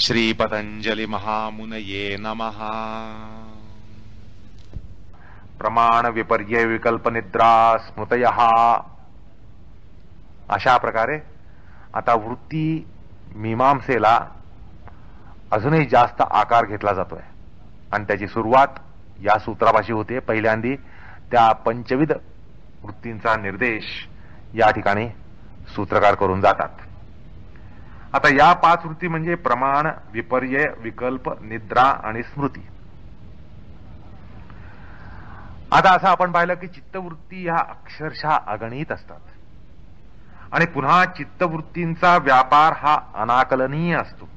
श्री पतंजलि महामुनये नमः। प्रमाण विपर्य विकल्प निद्रा स्मृतयः, अशा प्रकारे आता वृत्ती मीमांसेला अजूनही जास्त आकार घेतला जातोय आणि त्याची सुरुवात या सूत्रापाशी होते. पहिल्यांदी त्या पंचविध वृत्तींचा निर्देश या ठिकाणी सूत्रकार करून जातात. आता या 5 वृत्ती म्हणजे प्रमाण, विपर्य, विकल्प, निद्रा आणि स्मृती. आता असं आपण पाहिलं की चित्तवृत्ती ह्या अक्षरशः अगणित असतात आणि पुन्हा चित्तवृत्तींचा व्यापार हा अनाकलनीय असतो.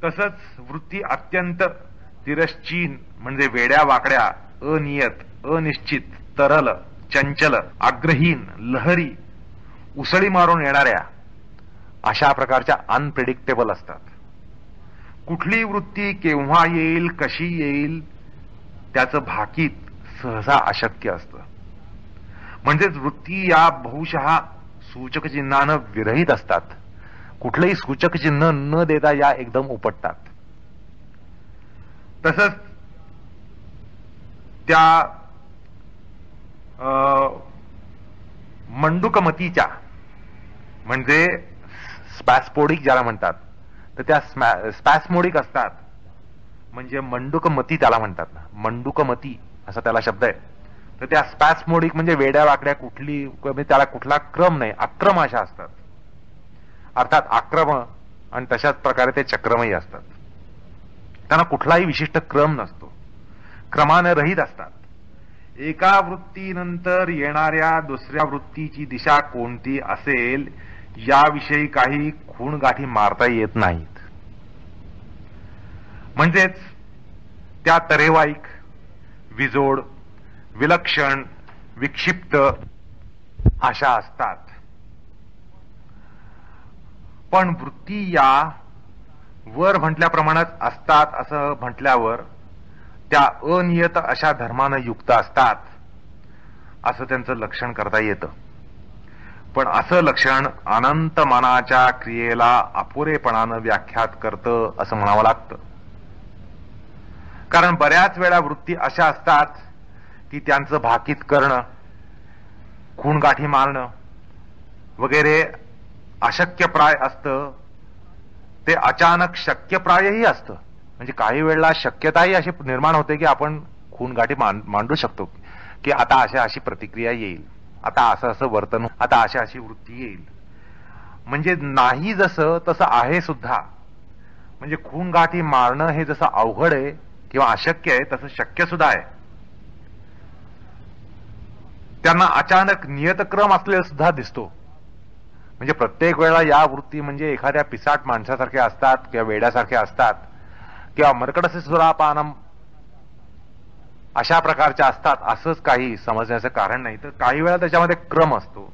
तसंच वृत्ती अत्यंत तिरश्चीन म्हणजे वेड्या वाकड्या, अनियत, अनिश्चित, तरल, चंचल, आग्रहीन, लहरी, उसळी मारून येणाऱ्या अशा प्रकारच्या अनप्रेडिक्टेबल असतात. कुठली वृत्ती केव्हा येईल, कशी येईल त्याचं भाकीत सहसा अशक्य असतं. म्हणजेच वृत्ती या बहुशः सूचक चिन्हानं विरहित असतात. कुठलंही सूचक चिन्ह न देता या एकदम उपटतात. तसंच त्या मंडूकमतीच्या म्हणजे स्पॅस्पोडिक ज्याला म्हणतात, तर त्या स्पॅस्मोडिक असतात म्हणजे मंडूकमती त्याला म्हणतात. मंडूकमती असा त्याला शब्द आहे. तर त्या स्पॅस्मोडिक म्हणजे वेड्या वाकड्या, कुठली त्याला कुठला क्रम नाही, अक्रम अशा असतात. अर्थात आक्रम आणि तशाच प्रकारे ते चक्रमही असतात. त्यांना कुठलाही विशिष्ट क्रम नसतो, क्रमाने रहित असतात. एका वृत्तीनंतर येणाऱ्या दुसऱ्या वृत्तीची दिशा कोणती असेल याविषयी काही खूणगाठी मारता येत नाहीत. म्हणजेच त्या तरेवाईक, विजोड, विलक्षण, विक्षिप्त अशा असतात. पण वृत्ती या वर म्हटल्याप्रमाणेच असतात असं म्हटल्यावर त्या अनियत अशा धर्मानं युक्त असतात असं त्यांचं लक्षण करता येतं. पण असं लक्षण अनंत मनाच्या क्रियेला अपुरेपणानं व्याख्यात करतं असं म्हणावं लागतं. कारण बऱ्याच वेळा वृत्ती अशा असतात की त्यांचं भाकीत करणं, खूणगाठी मारणं वगैरे अशक्यप्राय असतं. ते अचानक शक्यप्रायही असतं. म्हणजे काही वेळेला शक्यताही अशी निर्माण होते की आपण खूणगाठी मांडू शकतो की आता अशी प्रतिक्रिया येईल, आता असं वर्तन, आता अशी वृत्ती येईल. म्हणजे नाही जसं तसं आहे सुद्धा. म्हणजे खूणगाठी मारणं हे जसं अवघड आहे किंवा अशक्य आहे तसं शक्य सुद्धा आहे. त्यांना अचानक नियतक्रम असलेला सुद्धा दिसतो. म्हणजे प्रत्येक वेळेला या वृत्ती म्हणजे एखाद्या पिसाट माणसासारख्या असतात किंवा वेड्यासारख्या असतात किंवा मर्कडसे सुरापानम अशा प्रकारच्या असतात असंच काही समजण्याचं कारण नाही. तर काही वेळा त्याच्यामध्ये क्रम असतो,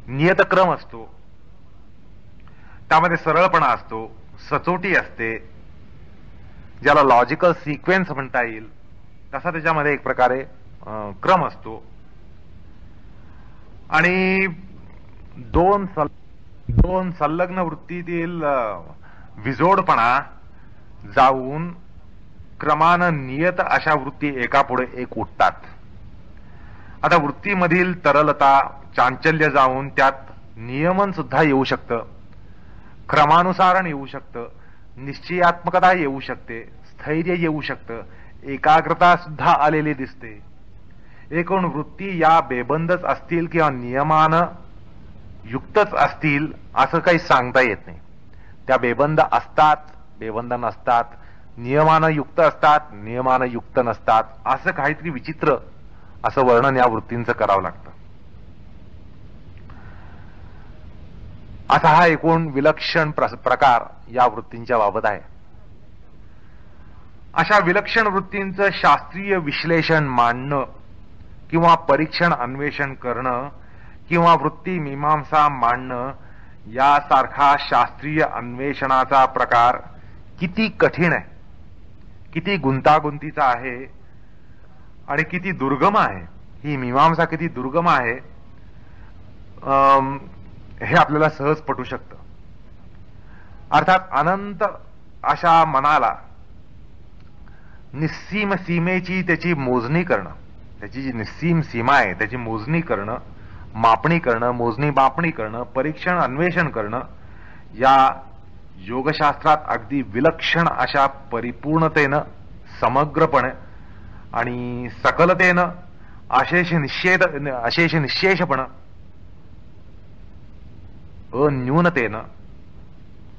नियतक्रम असतो, त्यामध्ये सरळपणा असतो, सचोटी असते, ज्याला लॉजिकल सिक्वेन्स म्हणता येईल तसा त्याच्यामध्ये एक प्रकारे क्रम असतो. आणि दोन संलग्न वृत्तीतील विजोडपणा जाऊन क्रमानं नियत अशा वृत्ती एकापुढे एक उठतात. आता वृत्तीमधील तरलता, चांचल्य जाऊन त्यात नियमन सुद्धा येऊ शकतं, क्रमानुसारण येऊ शकतं, निश्चयात्मकता येऊ शकते, स्थैर्य येऊ शकतं, एकाग्रता सुद्धा आलेली दिसते. एकूण वृत्ती या बेबंदच असतील किंवा नियमानं युक्तच असतील असं काही सांगता येत नाही. त्या बेबंद असतात, बेबंद नसतात, नियमानं युक्त असतात, नियमानं युक्त नसतात, असं काहीतरी विचित्र असं वर्णन या वृत्तींचं करावं लागतं. असा हा एकूण विलक्षण प्रकार या वृत्तींच्या बाबत आहे. अशा विलक्षण वृत्तींचं शास्त्रीय विश्लेषण मांडणं किंवा परीक्षण अन्वेषण करणं किंवा वृत्ती मीमांसा मांडणं यासारखा शास्त्रीय अन्वेषणाचा प्रकार किती कठीण आहे, किती गुंतागुंतीचा आहे आणि किती दुर्गम आहे. ही मीमांसा किती दुर्गम आहे हे आपल्याला सहज पटू शकतं. अर्थात अनंत अशा मनाला निस्सीम सीमेची त्याची मोजणी करणं, त्याची जी निस्सीम सीमा आहे त्याची मोजणी करणं, मापणी करणं, मोजणी मापणी करणं, परीक्षण अन्वेषण करणं, या योगशास्त्रात अगदी विलक्षण अशा परिपूर्णतेनं, समग्रपणे आणि सकलतेनं, अशेष निश्शेषपणं, अन्यूनतेनं,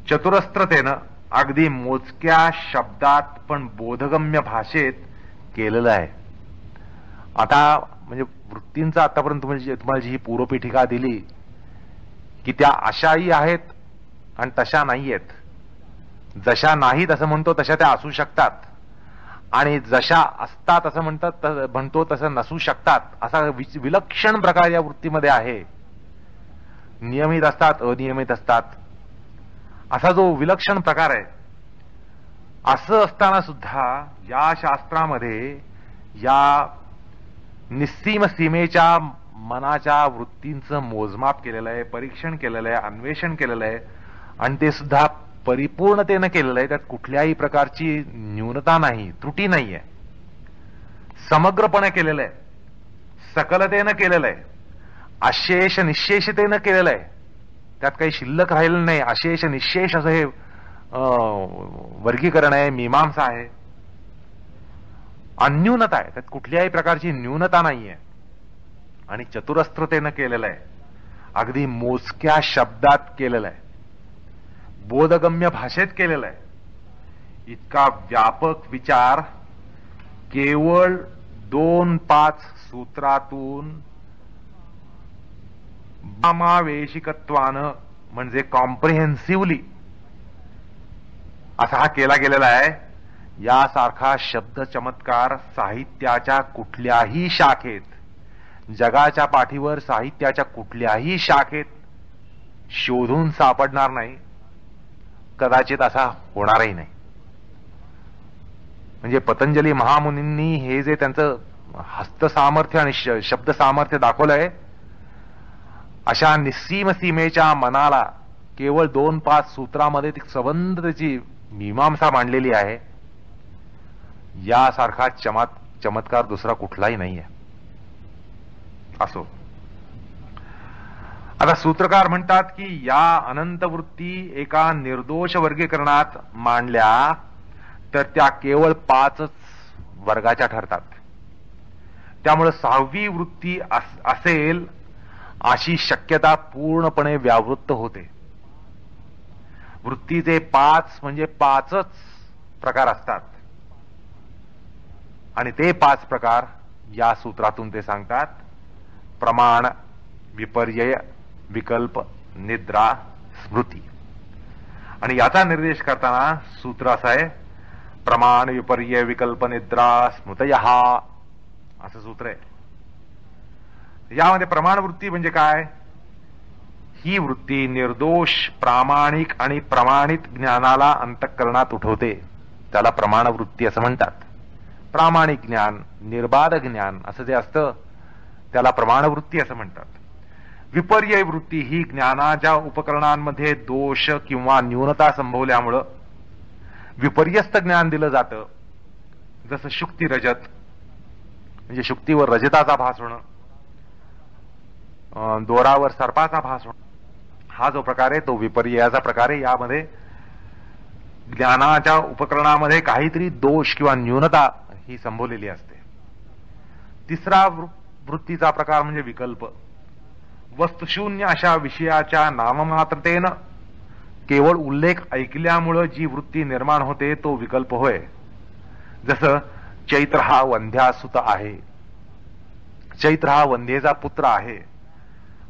चतुरस्त्रतेनं, अगदी मोजक्या शब्दात पण बोधगम्य भाषेत केलेलं आहे. आता म्हणजे वृत्तींचा आतापर्यंत तुम्हाला जी ही पूर्वपीठिका दिली की त्या अशाही आहेत आणि तशा नाही आहेत. जशा नाहीत असं म्हणतो तशा त्या असू शकतात, आणि जशा असतात असं म्हणतो तसं नसू शकतात, असा विलक्षण प्रकार या वृत्तीमध्ये आहे. नियमित असतात, अनियमित असतात, असा जो विलक्षण प्रकार आहे. असं असताना सुद्धा या शास्त्रामध्ये या निस्सीम सीमेच्या मनाच्या वृत्तींचं मोजमाप केलेलं आहे, परीक्षण केलेलं आहे, अन्वेषण केलेलं आहे, आणि ते सुद्धा परिपूर्णतेनं केलेलं आहे. त्यात कुठल्याही प्रकारची न्यूनता नाही, त्रुटी नाहीये. समग्रपणे केलेलं आहे, सकलतेनं केलेलं आहे, अशेष निश्शेषतेनं केलेलं आहे. त्यात काही शिल्लक राहिलेलं नाही. अशेष निश्शेष असं हे वर्गीकरण आहे, मीमांसा आहे. अन्यूनता आहे, त्यात कुठल्याही प्रकारची न्यूनता नाहीये. आणि चतुरस्त्रतेनं केलेलं आहे, अगदी मोजक्या शब्दात केलेलं आहे, बोधगम्य भाषेत केलेलं आहे. इतका व्यापक विचार केवळ 2-5 सूत्रातून समावेशिकत्वानं, म्हणजे कॉम्प्रिहेन्सिव्हली असा हा केला गेलेला आहे. यासारखा शब्द चमत्कार साहित्याच्या कुठल्याही शाखेत, जगाच्या पाठीवर साहित्याच्या कुठल्याही शाखेत शोधून सापडणार नाही, कदाचित असा होणारही नाही. म्हणजे पतंजली महामुनींनी हे जे त्यांचं हस्तसामर्थ्य आणि शब्द सामर्थ्य दाखवलंय, अशा निस्सीम सीमेच्या मनाला केवळ 2-5 सूत्रामध्ये ती सबंध त्याची मीमांसा मांडलेली आहे. यासारखा चमत्कार दुसरा कुठलाही नाहीये. असो, आता सूत्रकार म्हणतात की या अनंत वृत्ती एका निर्दोष वर्गीकरणात मांडल्या तर त्या केवळ 5च वर्गाच्या ठरतात. त्यामुळे 6वी वृत्ती असेल अशी शक्यता पूर्णपणे व्यावृत्त होते. वृत्तीचे 5 म्हणजे 5च प्रकार असतात, आणि ते 5 प्रकार या सूत्रातून ते सांगतात: प्रमाण, विपर्यय, विकल्प, निद्रा, स्मृती. आणि याचा निर्देश करताना सूत्र असं आहे: प्रमाण, विपर्यय, विकल्प, निद्रा, स्मृतयः, असं सूत्र आहे. यामध्ये प्रमाण वृत्ती म्हणजे काय? ही वृत्ती निर्दोष, प्रामाणिक आणि प्रमाणित ज्ञानाला अंतःकरणात उठवते. त्याला प्रमाण वृत्ती असं म्हणतात. प्रामाणिक ज्ञान, निर्बाध ज्ञान असं जे असतं त्याला प्रमाणवृत्ती असं म्हणतात. विपर्यय वृत्ती ही ज्ञानाच्या उपकरणांमध्ये दोष किंवा न्यूनता संभवल्यामुळं विपर्यस्त ज्ञान दिलं जातं. जसं शुक्ती रजत, म्हणजे शुक्तीवर रजताचा भास होणं, दोरावर सर्पाचा भास होणं, हा जो प्रकार आहे तो विपर्ययाचा प्रकार आहे. यामध्ये ज्ञानाच्या उपकरणामध्ये काहीतरी दोष किंवा न्यूनता ही संभवलेली असते. तिसरा वृत्तीचा प्रकार म्हणजे विकल्प. वस्तुशून्य अशा विषयाच्या नाममात्रतेनं केवळ उल्लेख ऐकल्यामुळं जी वृत्ती निर्माण होते तो विकल्प होय. जसं चैत्र हा वंध्यासुत आहे, चैत्र हा वंध्येचा पुत्र आहे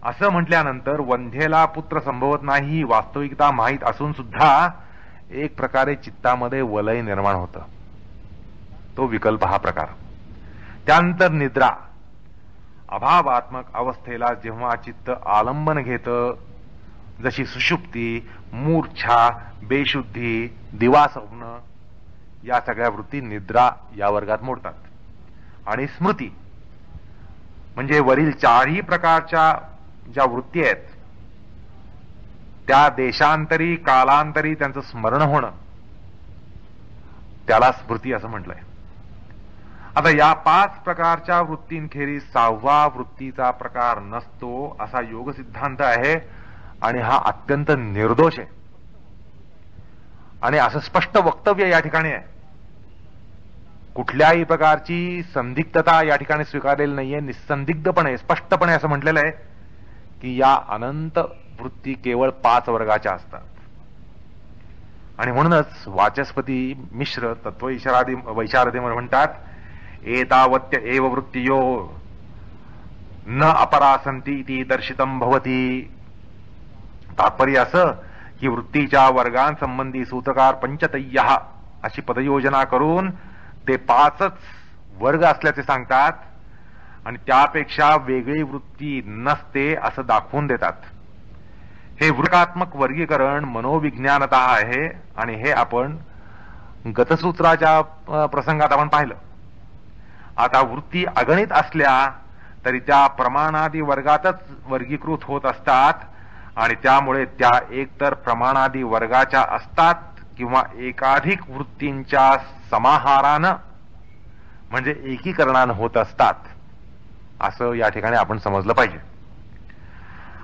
असं म्हटल्यानंतर वंध्येला पुत्र संभवत नाही ही वास्तविकता माहीत असून सुद्धा एक प्रकारे चित्तामध्ये वलय निर्माण होतं, तो विकल्प हा प्रकार. त्यानंतर निद्रा. अभावात्मक अवस्थेला जेव्हा चित्त आलंबन घेतं, जशी सुषुप्ती, मूर्छा, बेशुद्धी, दिवास्वप्न, या सगळ्या वृत्ती निद्रा या वर्गात मोडतात. आणि स्मृती म्हणजे वरील 4ही प्रकारच्या ज्या वृत्ती आहेत त्या देशांतरी कालांतरी त्यांचं स्मरण होणं, त्याला स्मृती असं म्हटलंय. आता या 5 प्रकारच्या वृत्तींखेरीज 6व्या वृत्तीचा प्रकार नसतो असा योग सिद्धांत आहे, आणि हा अत्यंत निर्दोष आहे. आणि असं स्पष्ट वक्तव्य या ठिकाणी आहे. कुठल्याही प्रकारची संदिग्धता या ठिकाणी स्वीकारलेली नाहीये. निसंदिग्धपणे स्पष्टपणे असं म्हटलेलं आहे की या अनंत वृत्ती केवळ 5 वर्गाच्या असतात. आणि म्हणूनच वाचस्पती मिश्र तत्व वैशारदेमध्ये म्हणतात, एतावत्य एव वृत्तियो न अपरासंती इति दर्शितम भवती. तात्पर्य असं की वृत्तीच्या वर्गांसंबंधी सूत्रकार पंचतय्यः अशी पदयोजना करून ते 5च वर्ग असल्याचे सांगतात, आणि त्यापेक्षा वेगळी वृत्ती नसते असं दाखवून देतात. हे वर्गात्मक वर्गीकरण मनोविज्ञानत आहे, आणि हे आपण गतसूत्राच्या प्रसंगात आपण पाहिलं. आता वृत्ती अगणित असल्या तरी त्या प्रमाणादी वर्गातच वर्गीकृत होत असतात, आणि त्यामुळे त्या एकतर प्रमाणादी वर्गाच्या असतात किंवा एकाधिक वृत्तींच्या समाहारानं म्हणजे एकीकरणानं होत असतात, असं या ठिकाणी आपण समजलं पाहिजे.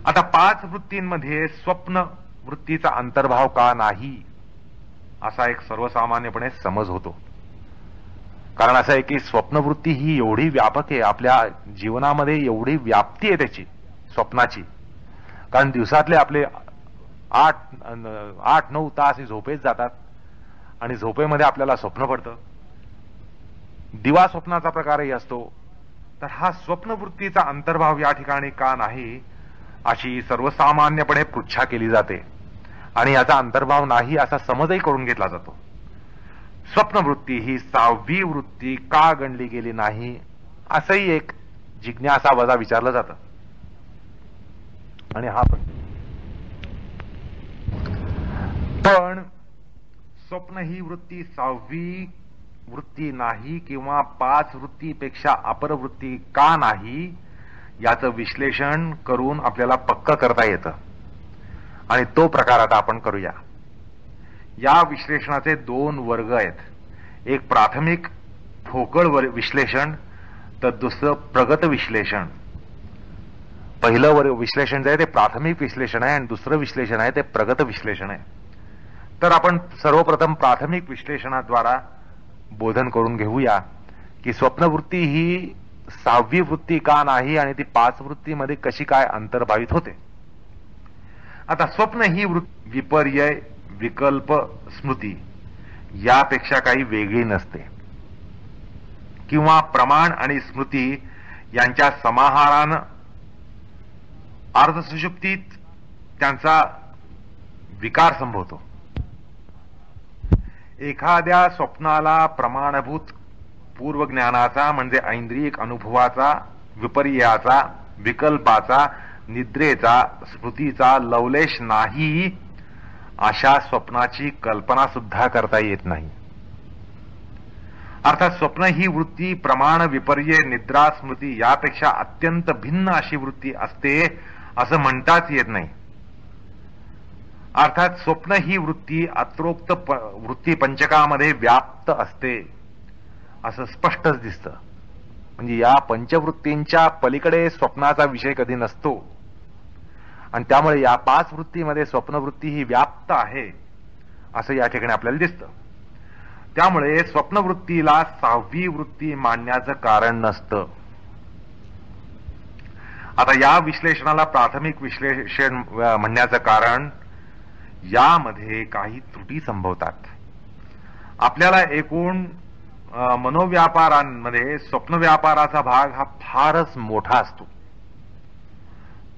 आता 5 वृत्तींमध्ये स्वप्न वृत्तीचा अंतर्भाव का नाही असा एक सर्वसामान्यपणे समज होतो. कारण असं आहे की स्वप्नवृत्ती ही एवढी व्यापक आहे, आपल्या जीवनामध्ये एवढी व्याप्ती आहे त्याची स्वप्नाची. कारण दिवसातले आपले 8-9 तास हे झोपेत जातात, आणि झोपेमध्ये आपल्याला स्वप्न पडतं. दिवा स्वप्नाचा प्रकारही असतो. तर हा स्वप्नवृत्तीचा अंतर्भाव या ठिकाणी का नाही अशी सर्वसामान्यपणे पृच्छा केली जाते, आणि याचा अंतर्भाव नाही असा समजही करून घेतला जातो. स्वप्नवृत्ती ही 6वी वृत्ती का गणली गेली नाही असंही एक जिज्ञासा वजा विचारलं जातं. आणि हा पण स्वप्न ही वृत्ती 6वी वृत्ती नाही किंवा 5 वृत्तीपेक्षा अपरवृत्ती का नाही याचं विश्लेषण करून आपल्याला पक्क करता येतं, आणि तो प्रकार आता आपण करूया. या विश्लेषणाचे 2 वर्ग आहेत. एक प्राथमिक ठोकळ विश्लेषण, तर दुसरं प्रगत विश्लेषण. पहिलं विश्लेषण जे आहे ते प्राथमिक विश्लेषण आहे, आणि दुसरं विश्लेषण आहे ते प्रगत विश्लेषण आहे. तर आपण सर्वप्रथम प्राथमिक विश्लेषणाद्वारा बोधन करून घेऊया की स्वप्नवृत्ती ही 6वी वृत्ती का नाही आणि ती 5 वृत्तीमध्ये कशी काय अंतर्भावित होते. आता स्वप्न ही वृत्ती विपर्यय, विकल्प, स्मृती यापेक्षा काही वेगळी नसते, किंवा प्रमाण आणि स्मृती यांच्या समाहारानं अर्धसुषुप्तीत त्यांचा विकार संभवतो. एखाद्या स्वप्नाला प्रमाणभूत पूर्वज्ञानाचा म्हणजे ऐंद्रियक अनुभवाचा, विपर्याचा, विकल्पाचा, निद्रेचा, स्मृतीचा लवलेश नाही अशा स्वप्नाची कल्पना सुद्धा करता येत नाही. अर्थात स्वप्न ही वृत्ती प्रमाण, विपर्य, निद्रा, स्मृती यापेक्षा अत्यंत भिन्न अशी वृत्ती असते असं म्हणताच येत नाही. अर्थात स्वप्न ही वृत्ती अत्रोक्त वृत्ती पंचकामध्ये व्याप्त असते असं स्पष्टच दिसतं. म्हणजे या पंचवृत्तींच्या पलीकडे स्वप्नाचा विषय कधी नसतो, आणि त्यामुळे या 5 वृत्तीमध्ये स्वप्नवृत्ती ही व्याप्त आहे असं या ठिकाणी आपल्याला दिसतं. त्यामुळे स्वप्नवृत्तीला 6वी वृत्ती मानण्याचं कारण नसतं. आता या विश्लेषणाला प्राथमिक विश्लेषण म्हणण्याचं कारण यामध्ये काही त्रुटी संभवतात. आपल्याला एकूण मनोव्यापारांमध्ये स्वप्न व्यापाराचा भाग हा फारच मोठा असतो.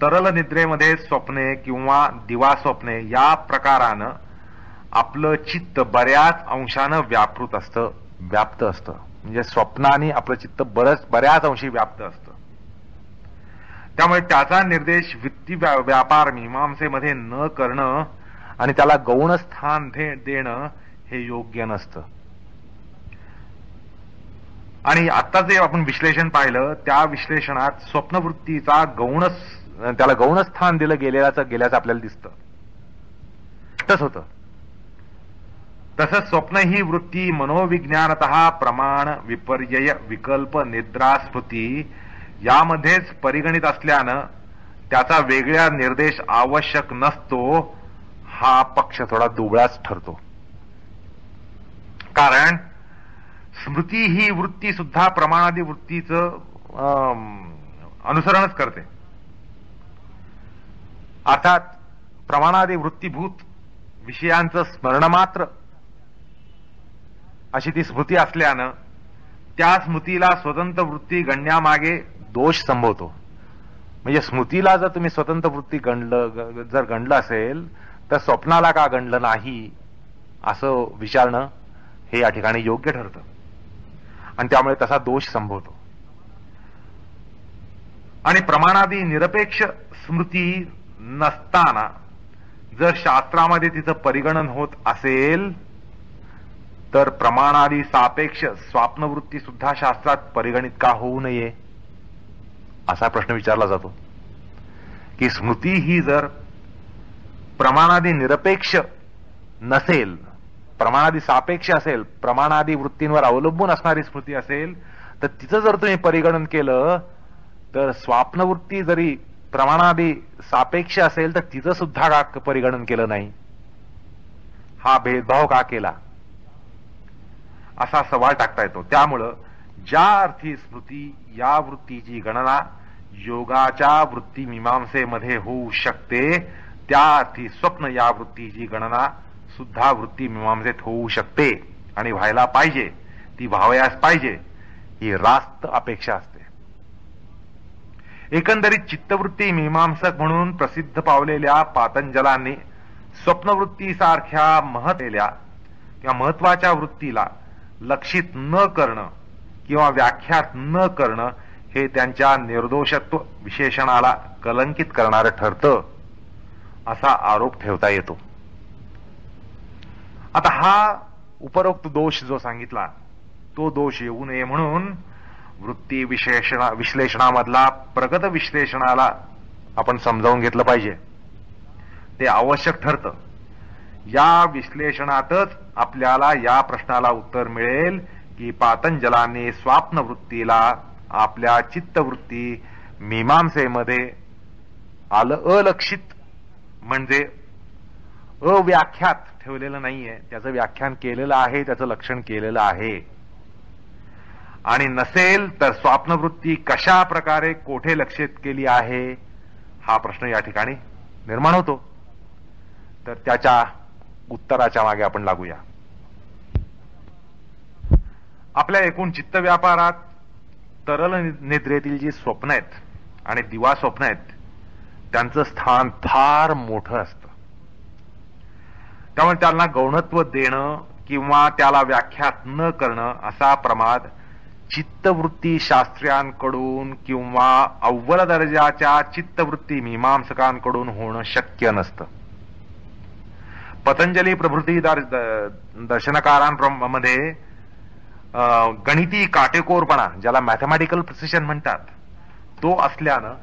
तरल निद्रेमध्ये स्वप्ने किंवा दिवा स्वप्ने या प्रकारानं आपलं चित्त बऱ्याच अंशानं व्यापृत असतं, व्याप्त असतं. म्हणजे स्वप्नाने आपलं चित्त बऱ्याच अंशी व्याप्त असतं. त्यामुळे त्याचा निर्देश वृत्ती व्यापार मीमांसेमध्ये न करणं आणि त्याला गौण स्थान देणं हे योग्य नसतं. आणि आता जे आपण विश्लेषण पाहिलं त्या विश्लेषणात स्वप्नवृत्तीचा त्याला गौण स्थान दिलं गेल्याचं आपल्याला दिसतं. स्पष्टच होतं. तसंच स्वप्न ही वृत्ती मनोविज्ञानत प्रमाण, विपर्यय, विकल्प, निद्रा, स्मृती यामध्येच परिगणित असल्यानं त्याचा वेगळा निर्देश आवश्यक नसतो. हा पक्ष थोडा दुबळाच ठरतो. कारण स्मृती ही वृत्ती सुद्धा प्रमाणादी वृत्तीचं अनुसरणच करते. अर्थात प्रमाणादी वृत्तीभूत विषयांचं स्मरण मात्र अशी ती स्मृती असल्यानं त्या स्मृतीला स्वतंत्र वृत्ती गणण्यामागे दोष संभवतो. म्हणजे स्मृतीला जर तुम्ही स्वतंत्र वृत्ती जर गणलं असेल तर स्वप्नाला का गणलं नाही असं विचारणं हे या ठिकाणी योग्य ठरतं आणि त्यामुळे तसा दोष संभवतो. आणि प्रमाणादी निरपेक्ष स्मृती नसताना जर शास्त्रामध्ये तिचं परिगणन होत असेल तर प्रमाणादी सापेक्ष स्वाप्नवृत्ती सुद्धा शास्त्रात परिगणित का होऊ नये असा प्रश्न विचारला जातो. की स्मृती ही जर प्रमाणादी निरपेक्ष नसेल, प्रमाणादी सापेक्ष असेल, प्रमाणादी वृत्तींवर अवलंबून असणारी स्मृती असेल तर तिचं जर तुम्ही परिगणन केलं तर स्वाप्नवृत्ती जरी प्रमाणादी सापेक्ष असेल तर तिचं सुद्धा का परिगणन केलं नाही, हा भेदभाव का केला असा सवाल टाकता येतो. त्यामुळं ज्या अर्थी स्मृती या वृत्तीची गणना योगाच्या वृत्ती मीमांसेमध्ये होऊ शकते त्या अर्थी स्वप्न या वृत्तीची गणना सुद्धा वृत्ती मीमांसेत होऊ शकते आणि व्हायला पाहिजे, ती व्हावयास पाहिजे ही रास्त अपेक्षा असते. एकंदरीत चित्तवृत्ती मीमांसक म्हणून प्रसिद्ध पावलेल्या पातंजलांनी स्वप्नवृत्तीसारख्या महत्त्वाच्या किंवा महत्वाच्या वृत्तीला लक्षित न करणं किंवा व्याख्यात न करणं हे त्यांच्या निर्दोषत्व विशेषणाला कलंकित करणारं ठरतं असा आरोप ठेवता येतो. आता हा उपरोक्त दोष जो सांगितला तो दोष येऊ नये म्हणून वृत्ती विश्लेषणामधला प्रगत विश्लेषणाला आपण समजावून घेतलं पाहिजे. ते आवश्यक ठरतं. या विश्लेषणातच आपल्याला या प्रश्नाला उत्तर मिळेल की पातंजलांनी स्वाप्नवृत्तीला आपल्या चित्तवृत्ती मीमांसेमध्ये अलक्षित म्हणजे अव्याख्यात ठेवलेलं नाहीये, त्याचं व्याख्यान केलेलं आहे, त्याचं लक्षण केलेलं आहे. आणि नसेल तर स्वाप्नवृत्ती कशा प्रकारे कोठे लक्षित केली आहे हा प्रश्न या ठिकाणी निर्माण होतो. तर त्याच्या उत्तराच्या मागे आपण लागूया. आपल्या एकूण चित्त व्यापारात तरल निद्रेतील जी स्वप्न आहेत आणि दिवा स्वप्न आहेत त्यांचं स्थान फार मोठं असतं. त्यामुळे त्यांना गौणत्व देणं किंवा त्याला व्याख्यात न करणं असा प्रमाद चित्तवृत्ती शास्त्र्यांकडून किंवा अव्वल दर्जाच्या चित्तवृत्ती मीमांसकांकडून होणं शक्य नसतं. पतंजली प्रभृती दर्शनकारांमध्ये गणिती काटेकोरपणा ज्याला मॅथमॅटिकल प्रिसिशन म्हणतात तो असल्यानं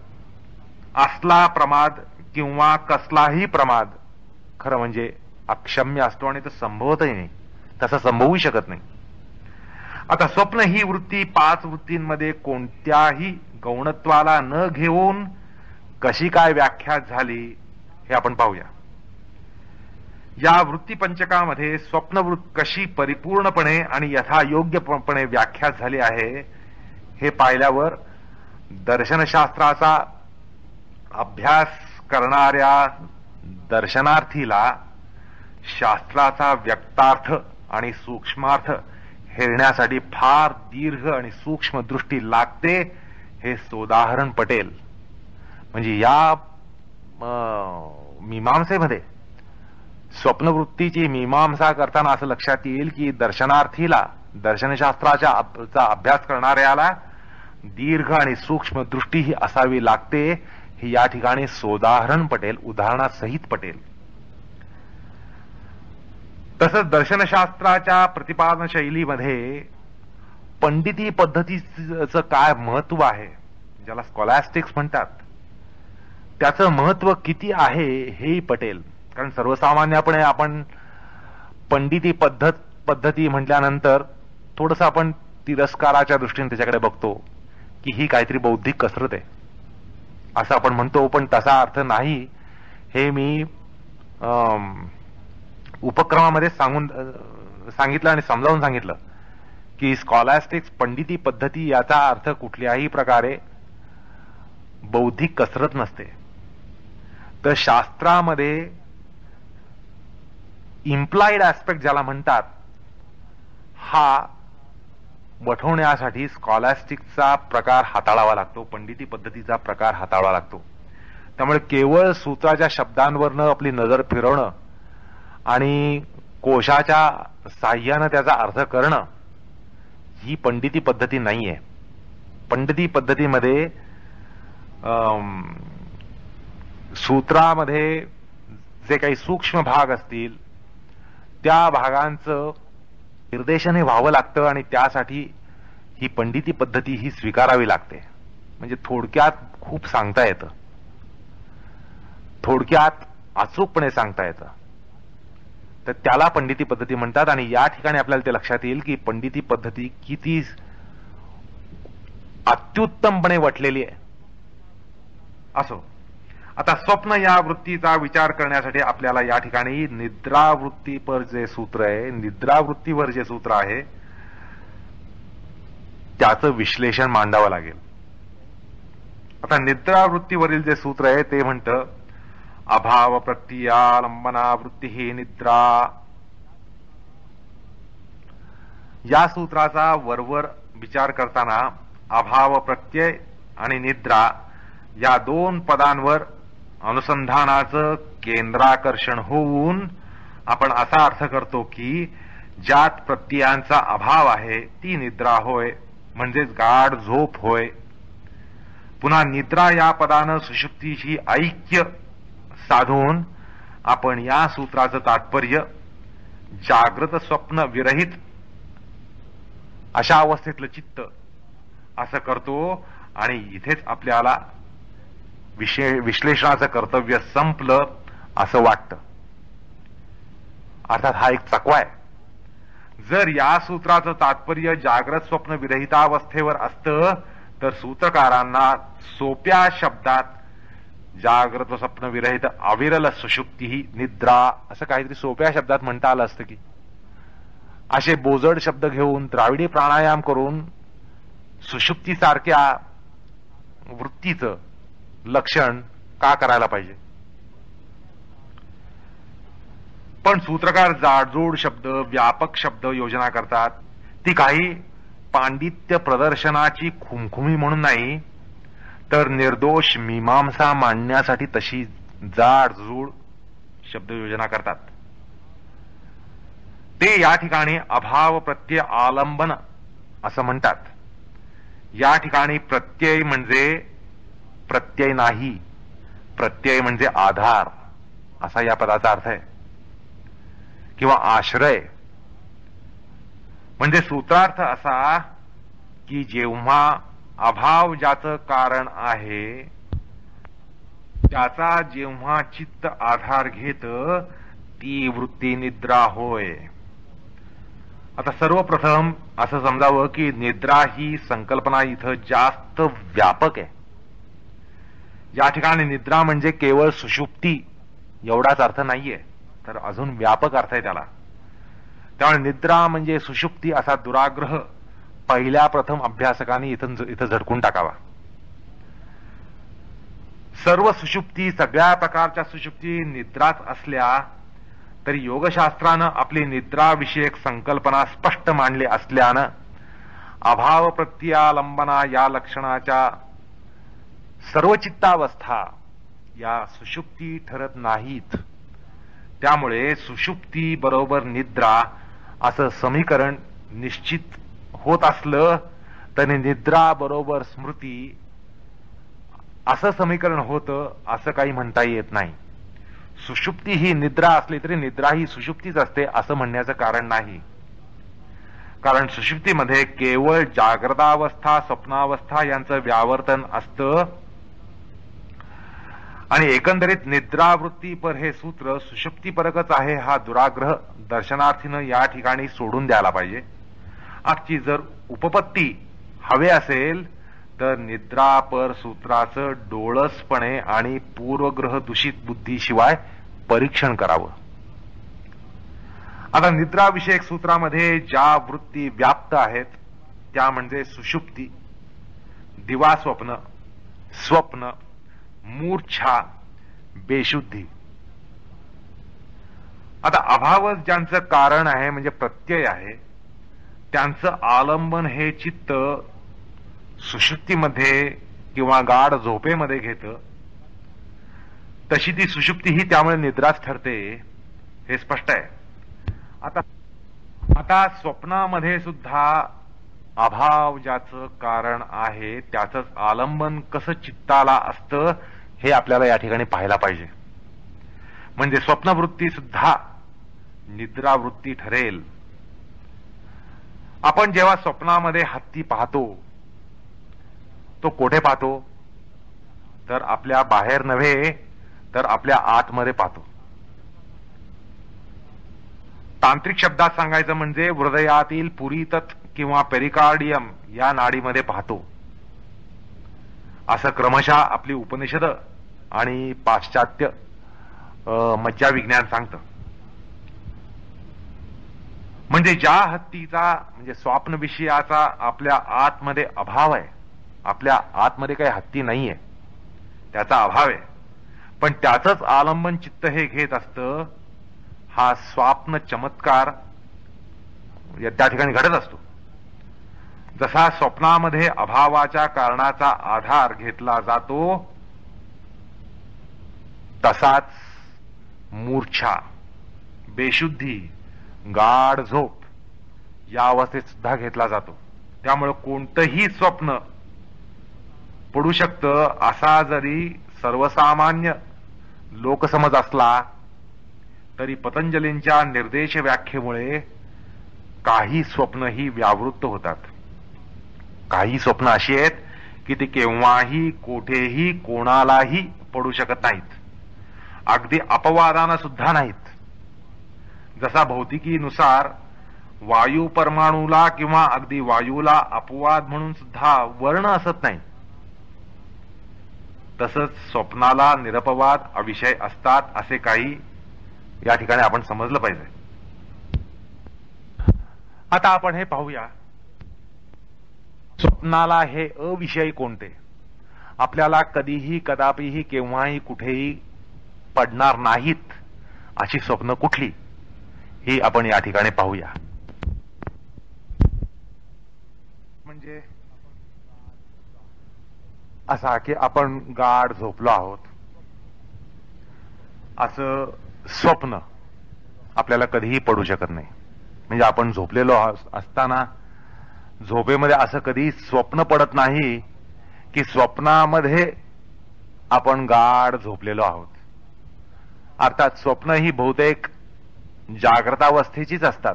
असला प्रमाद किंवा कसलाही प्रमाद खरं म्हणजे अक्षम्य असतो आणि तो संभवतही नाही, तसं संभवू शकत नाही. आता स्वप्न ही वृत्ती 5 वृत्तींमध्ये कोणत्याही गौणत्वाला न घेऊन कशी काय व्याख्यात झाली हे आपण पाहूया. या वृत्तीपंचकामध्ये स्वप्नवृत्त कशी परिपूर्णपणे आणि यथायोग्यपणे व्याख्यात झाली आहे हे पाहिल्यावर दर्शनशास्त्राचा अभ्यास करणाऱ्या दर्शनार्थीला शास्त्राचा व्यक्तार्थ आणि सूक्ष्मार्थ हेरण्यासाठी फार दीर्घ आणि सूक्ष्म दृष्टी लागते हे सोदाहरण पटेल. म्हणजे या मीमांसेमध्ये स्वप्नवृत्तीची मीमांसा करताना असं लक्षात येईल की दर्शनार्थीला दर्शनशास्त्राचा अभ्यास करणाऱ्याला दीर्घ आणि सूक्ष्म दृष्टी ही असावी लागते हे या ठिकाणी सोदाहरण पटेल, उदाहरणासहित पटेल. तसंच दर्शनशास्त्राच्या प्रतिपादन शैलीमध्ये पंडिती पद्धतीचं काय महत्व आहे ज्याला स्कॉलॅस्टिक्स म्हणतात त्याचं महत्व किती आहे हेही पटेल. कारण सर्वसामान्यपणे आपण पंडिती पद्धती म्हटल्यानंतर थोडस आपण तिरस्काराच्या दृष्टीने त्याच्याकडे बघतो की ही काहीतरी बौद्धिक कसरत आहे असं आपण म्हणतो, पण तसा अर्थ नाही. हे मी उपक्रमामध्ये सांगितलं आणि समजावून सांगितलं की स्कॉलॅस्टिक्स पंडिती पद्धती याचा अर्थ कुठल्याही प्रकारे बौद्धिक कसरत नसते. तर शास्त्रामध्ये इम्प्लाइड ऍस्पेक्ट ज्याला म्हणतात हा वठवण्यासाठी स्कॉलॅस्टिकचा प्रकार हाताळावा लागतो, पंडिती पद्धतीचा प्रकार हाताळावा लागतो. त्यामुळे केवळ सूत्राच्या शब्दांवरनं आपली नजर फिरवणं आणि कोशाच्या साह्यानं त्याचा अर्थ करणं ही पंडिती पद्धती नाहीये. पंडिती पद्धतीमध्ये सूत्रामध्ये जे काही सूक्ष्म भाग असतील त्या भागांचं निर्देशनही व्हावं लागतं आणि त्यासाठी ही पंडिती पद्धती ही स्वीकारावी लागते. म्हणजे थोडक्यात खूप सांगता येतं, थोडक्यात अचूकपणे सांगता येतं, तर त्याला पंडिती पद्धती म्हणतात. आणि या ठिकाणी आपल्याला ते लक्षात येईल की पंडिती पद्धती किती अत्युत्तमपणे वटलेली आहे. असो, आता स्वप्न या वृत्तीचा विचार करण्यासाठी आपल्याला या ठिकाणी निद्रावृत्तीपर जे सूत्र आहे, निद्रावृत्तीवर जे सूत्र आहे त्याचं विश्लेषण मांडावं लागेल. आता निद्रावृत्तीवरील जे सूत्र आहे ते म्हणतं अभाव प्रत्ययालंबना वृत्ती ही निद्रा. या सूत्राचा वरवर विचार करताना अभाव प्रत्यय आणि निद्रा या दोन पदांवर अनुसंधानाचं केंद्राकर्षण होऊन आपण असा अर्थ करतो की ज्यात प्रत्ययांचा अभाव आहे ती निद्रा होय, म्हणजेच गाढ झोप होय. पुन्हा निद्रा या पदानं सुषुप्तीशी ऐक्य साधून आपण या सूत्राचं तात्पर्य जागृत स्वप्न विरहित अशा अवस्थेतलं चित्त असं करतो आणि इथेच आपल्याला विश्लेषणाचं कर्तव्य संपलं असं वाटतं. अर्थात हा एक चकवा आहे. जर या सूत्राचं तात्पर्य जागृत स्वप्न विरहितावस्थेवर असतं तर सूत्रकारांना सोप्या शब्दात जागृत स्वप्न विरहित अविरल सुषुप्ती ही निद्रा असं काहीतरी सोप्या शब्दात म्हणता आलं असतं की. असे बोजड शब्द घेऊन द्राविडी प्राणायाम करून सुषुप्तीसारख्या वृत्तीचं लक्षण का करायला पाहिजे. पण सूत्रकार जाडजूड शब्द, व्यापक शब्द योजना करतात. ती काही पांडित्य प्रदर्शनाची खुमखुमी म्हणून नाही, तर निर्दोष मीमांसा मांडण्यासाठी तशी जाडजूड शब्द योजना करतात. ते या ठिकाणी अभाव प्रत्यय आलंबन असं म्हणतात. या ठिकाणी प्रत्यय म्हणजे प्रत्यय नाही, प्रत्यय म्हणजे आधार असा या पदाचा अर्थ आहे, किंवा आश्रय. म्हणजे सूत्रार्थ असा की जेव्हा अभाव ज्याचं कारण आहे त्याचा जेव्हा चित्त आधार घेत ती वृत्ती निद्रा होय. आता सर्वप्रथम असं समजावं की निद्रा ही संकल्पना इथं जास्त व्यापक आहे. या ठिकाणी निद्रा म्हणजे केवळ सुषुप्ती एवढाच अर्थ नाहीये, तर अजून व्यापक अर्थ आहे त्याला. त्यामुळे निद्रा म्हणजे सुषुप्ती असा दुराग्रह पहिल्या प्रथम अभ्यासकांनी इथं झटकून टाकावा. सर्व सुषुप्ती, सगळ्या प्रकारच्या सुषुप्ती निद्राच असल्या तरी योगशास्त्रानं आपली निद्राविषयक संकल्पना स्पष्ट मांडली असल्यानं अभाव प्रत्यालंबना या लक्षणाच्या सर्व चित्तावस्था या सुषुप्ती ठरत नाहीत. त्यामुळे सुषुप्ती बरोबर निद्रा असं समीकरण निश्चित होत असलं तरी निद्रा बरोबर स्मृती असं समीकरण होतं असं काही म्हणता येत नाही. सुषुप्ती ही निद्रा असली तरी निद्रा ही सुषुप्तीच असते असं म्हणण्याचं कारण नाही. कारण सुषुप्तीमध्ये केवळ जागृतावस्था, स्वप्नावस्था यांचं व्यावर्तन असतं आणि एकंदरीत निद्रावृत्ती पर हे सूत्र सुषुप्तीपरकच आहे हा दुराग्रह दर्शनार्थीनं या ठिकाणी सोडून द्यायला पाहिजे. आजची जर उपपत्ती हवे असेल तर निद्रापर सूत्राचं डोळसपणे आणि पूर्वग्रह दूषित बुद्धीशिवाय परीक्षण करावं. आता निद्राविषयक सूत्रामध्ये ज्या वृत्ती व्याप्त आहेत त्या म्हणजे सुषुप्ती, दिवास्वप्न, स्वप्न, मूर्छा, बेशुद्धी. आता अभावच ज्यांचं कारण आहे म्हणजे प्रत्यय आहे त्यांचं आलंबन हे चित्त सुषुप्तीमध्ये किंवा गाढ झोपेमध्ये घेतं. तशी ती सुषुप्ती ही त्यामुळे निद्राच ठरते हे स्पष्ट आहे. आता स्वप्नामध्ये सुद्धा अभाव ज्याचं कारण आहे त्याचंच आलंबन कसं चित्ताला असतं हे आपल्याला या ठिकाणी पाहायला पाहिजे. म्हणजे स्वप्नवृत्ती सुद्धा निद्रावृत्ती ठरेल. आपण जेव्हा स्वप्नामध्ये हत्ती पाहतो तो कोठे पाहतो तर आपल्या बाहेर नव्हे तर आपल्या आतमध्ये पाहतो. तांत्रिक शब्दात सांगायचं म्हणजे हृदयातील पुरीतत किंवा पेरिकार्डियम या नाडीमध्ये पाहतो असं क्रमशः आपली उपनिषद आणि पाश्चात्य मज्जा विज्ञान सांगतं. म्हणजे ज्या हत्तीचा म्हणजे स्वप्न विषयाचा आपल्या आतमध्ये अभाव आहे, आपल्या आतमध्ये काही हत्ती नाहीये, त्याचा अभाव आहे, पण त्याचंच आलंबन चित्त हे घेत असतं. हा स्वप्न चमत्कार त्या ठिकाणी घडत असतो. जसा स्वप्नामध्ये अभावाच्या कारणाचा आधार घेतला जातो तसाच मूर्छा, बेशुद्धी, गाढ झोप या अवस्थेत सुद्धा घेतला जातो. त्यामुळे कोणतंही स्वप्न पडू शकतं असा जरी सर्वसामान्य लोकसमज असला तरी पतंजलींच्या निर्देश व्याख्येमुळे काही स्वप्न ही व्यावृत्त होतात. काही स्वप्न अशी आहेत की ती केव्हाही कोठेही कोणालाही पडू शकत नाहीत, अगदी अपवादानं सुद्धा नाहीत. जसा भौतिकीनुसार वायू परमाणूला किंवा अगदी वायूला अपवाद म्हणून सुद्धा वर्ण असत नाही, तसंच स्वप्नाला निरपवाद अविषय असतात असे काही या ठिकाणी आपण समजलं पाहिजे. आता आपण हे पाहूया स्वप्नाला हे अविषयी कोणते, आपल्याला कधीही कदापिही केव्हाही कुठेही पडणार नाहीत अशी स्वप्न कुठली ही आपण या ठिकाणी पाहूया. म्हणजे असा की आपण गाढ झोपलो आहोत असं स्वप्न आपल्याला कधीही पडू शकत नाही. म्हणजे आपण झोपलेलो असताना झोपेमध्ये असं कधी स्वप्न पडत नाही की स्वप्नामध्ये आपण गाढ झोपलेलो आहोत. अर्थात स्वप्न ही बहुतेक जाग्रतावस्थेचीच असतात,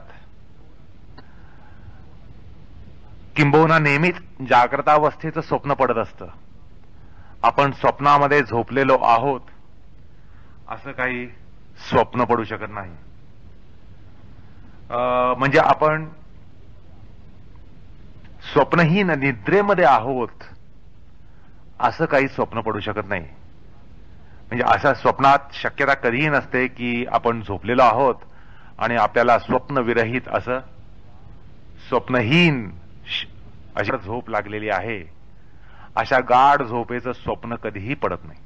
किंबहुना नेहमीच जाग्रतावस्थेचं स्वप्न पडत असतं. आपण स्वप्नामध्ये झोपलेलो आहोत असं काही स्वप्न पडू शकत नाही. म्हणजे आपण स्वप्नहीन निद्रेमध्ये आहोत असं काही स्वप्न पडू शकत नाही. म्हणजे अशा स्वप्नात शक्यता कधीही नसते की आपण झोपलेलो आहोत आणि आपल्याला स्वप्न विरहित असं स्वप्नहीन अशी झोप लागलेली आहे अशा गाढ झोपेचं स्वप्न कधीही पडत नाही.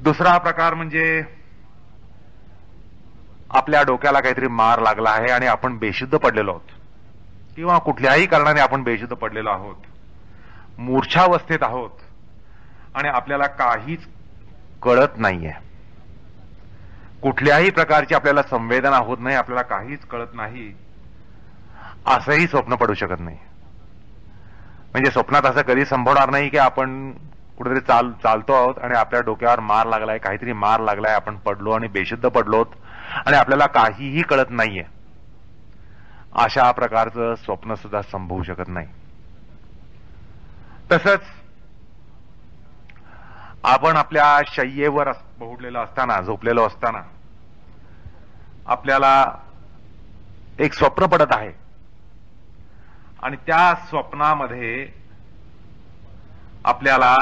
दुसरा प्रकार म्हणजे आपल्या डोक्याला काहीतरी मार लागला आहे आणि आपण बेशुद्ध पडलेलो आहोत किंवा कुठल्याही कारणाने आपण बेशुद्ध पडलेलो आहोत, मूर्छावस्थेत आहोत आणि आपल्याला काहीच कळत नाहीये, कुठल्याही प्रकारची आपल्याला संवेदना होत नाही, आपल्याला काहीच कळत नाही असंही स्वप्न पडू शकत नाही. म्हणजे स्वप्नात असं कधी संभवणार नाही की आपण कुठेतरी चालतो आहोत आणि आपल्या डोक्यावर मार लागलाय, काहीतरी मार लागलाय, आपण पडलो आणि बेशुद्ध पडलोत आणि आपल्याला काहीही कळत नाहीये. अशा प्रकारचं स्वप्न सुद्धा संभवू शकत नाही. तसंच आपण आपल्या शय्येवर बहुडलेलो असताना, झोपलेलो असताना आपल्याला एक स्वप्न पडत आहे आणि त्या स्वप्नामध्ये आपल्याला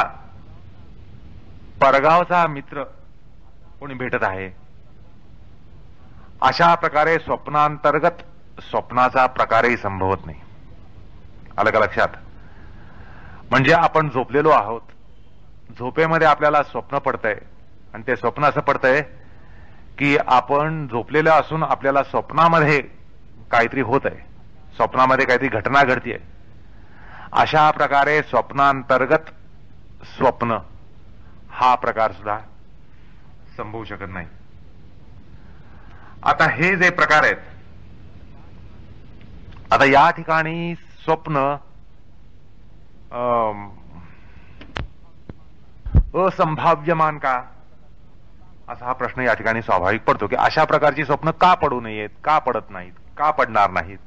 परगावचा मित्र कोणी भेटत आहे. अशा प्रकारे स्वप्नांतर्गत स्वप्नाचा प्रकारही संभवत नाही. आलं का लक्षात? म्हणजे आपण झोपलेलो आहोत, झोपेमध्ये आपल्याला स्वप्न पडतंय आणि ते स्वप्न असं पडतंय की आपण झोपलेलं असून आपल्याला स्वप्नामध्ये काहीतरी होत आहे, स्वप्नामध्ये काहीतरी घटना घडतीये. अशा प्रकारे स्वप्नांतर्गत स्वप्न हा प्रकार सुद्धा संभवू शकत नाही. आता हे जे प्रकार आहेत, आता या ठिकाणी स्वप्न असंभाव्यमान का, असा हा प्रश्न या ठिकाणी स्वाभाविक पडतो की अशा प्रकारची स्वप्न का पडू नयेत, का पडत नाहीत, का पडणार नाहीत.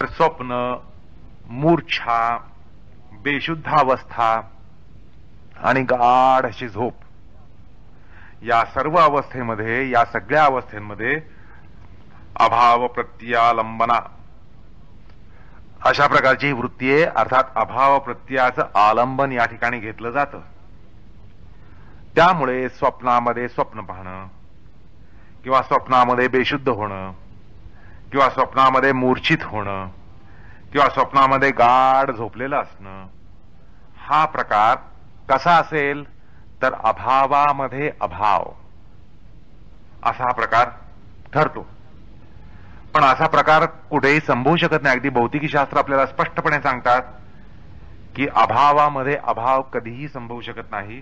तर स्वप्न, मूर्छा, बेशुद्धावस्था आणि गाढ अशी झोप, या सर्व अवस्थेमध्ये, या सगळ्या अवस्थेमध्ये अभाव प्रत्यालंबना अशा प्रकारची वृत्ती आहे. अर्थात अभाव प्रत्ययाचं आलंबन या ठिकाणी घेतलं जातं. त्यामुळे स्वप्नामध्ये स्वप्न पाहणं किंवा स्वप्नामध्ये बेशुद्ध होणं किंवा स्वप्नामध्ये मूर्छित होणं किंवा स्वप्नामध्ये गाढ झोपलेलं असणं, हा प्रकार कसा असेल तर अभावामध्ये अभाव असा हा प्रकार ठरतो. पण असा प्रकार कुठेही संभवू शकत नाही. अगदी भौतिकी शास्त्र आपल्याला स्पष्टपणे सांगतात की अभावामध्ये अभाव कधीही संभवू शकत नाही.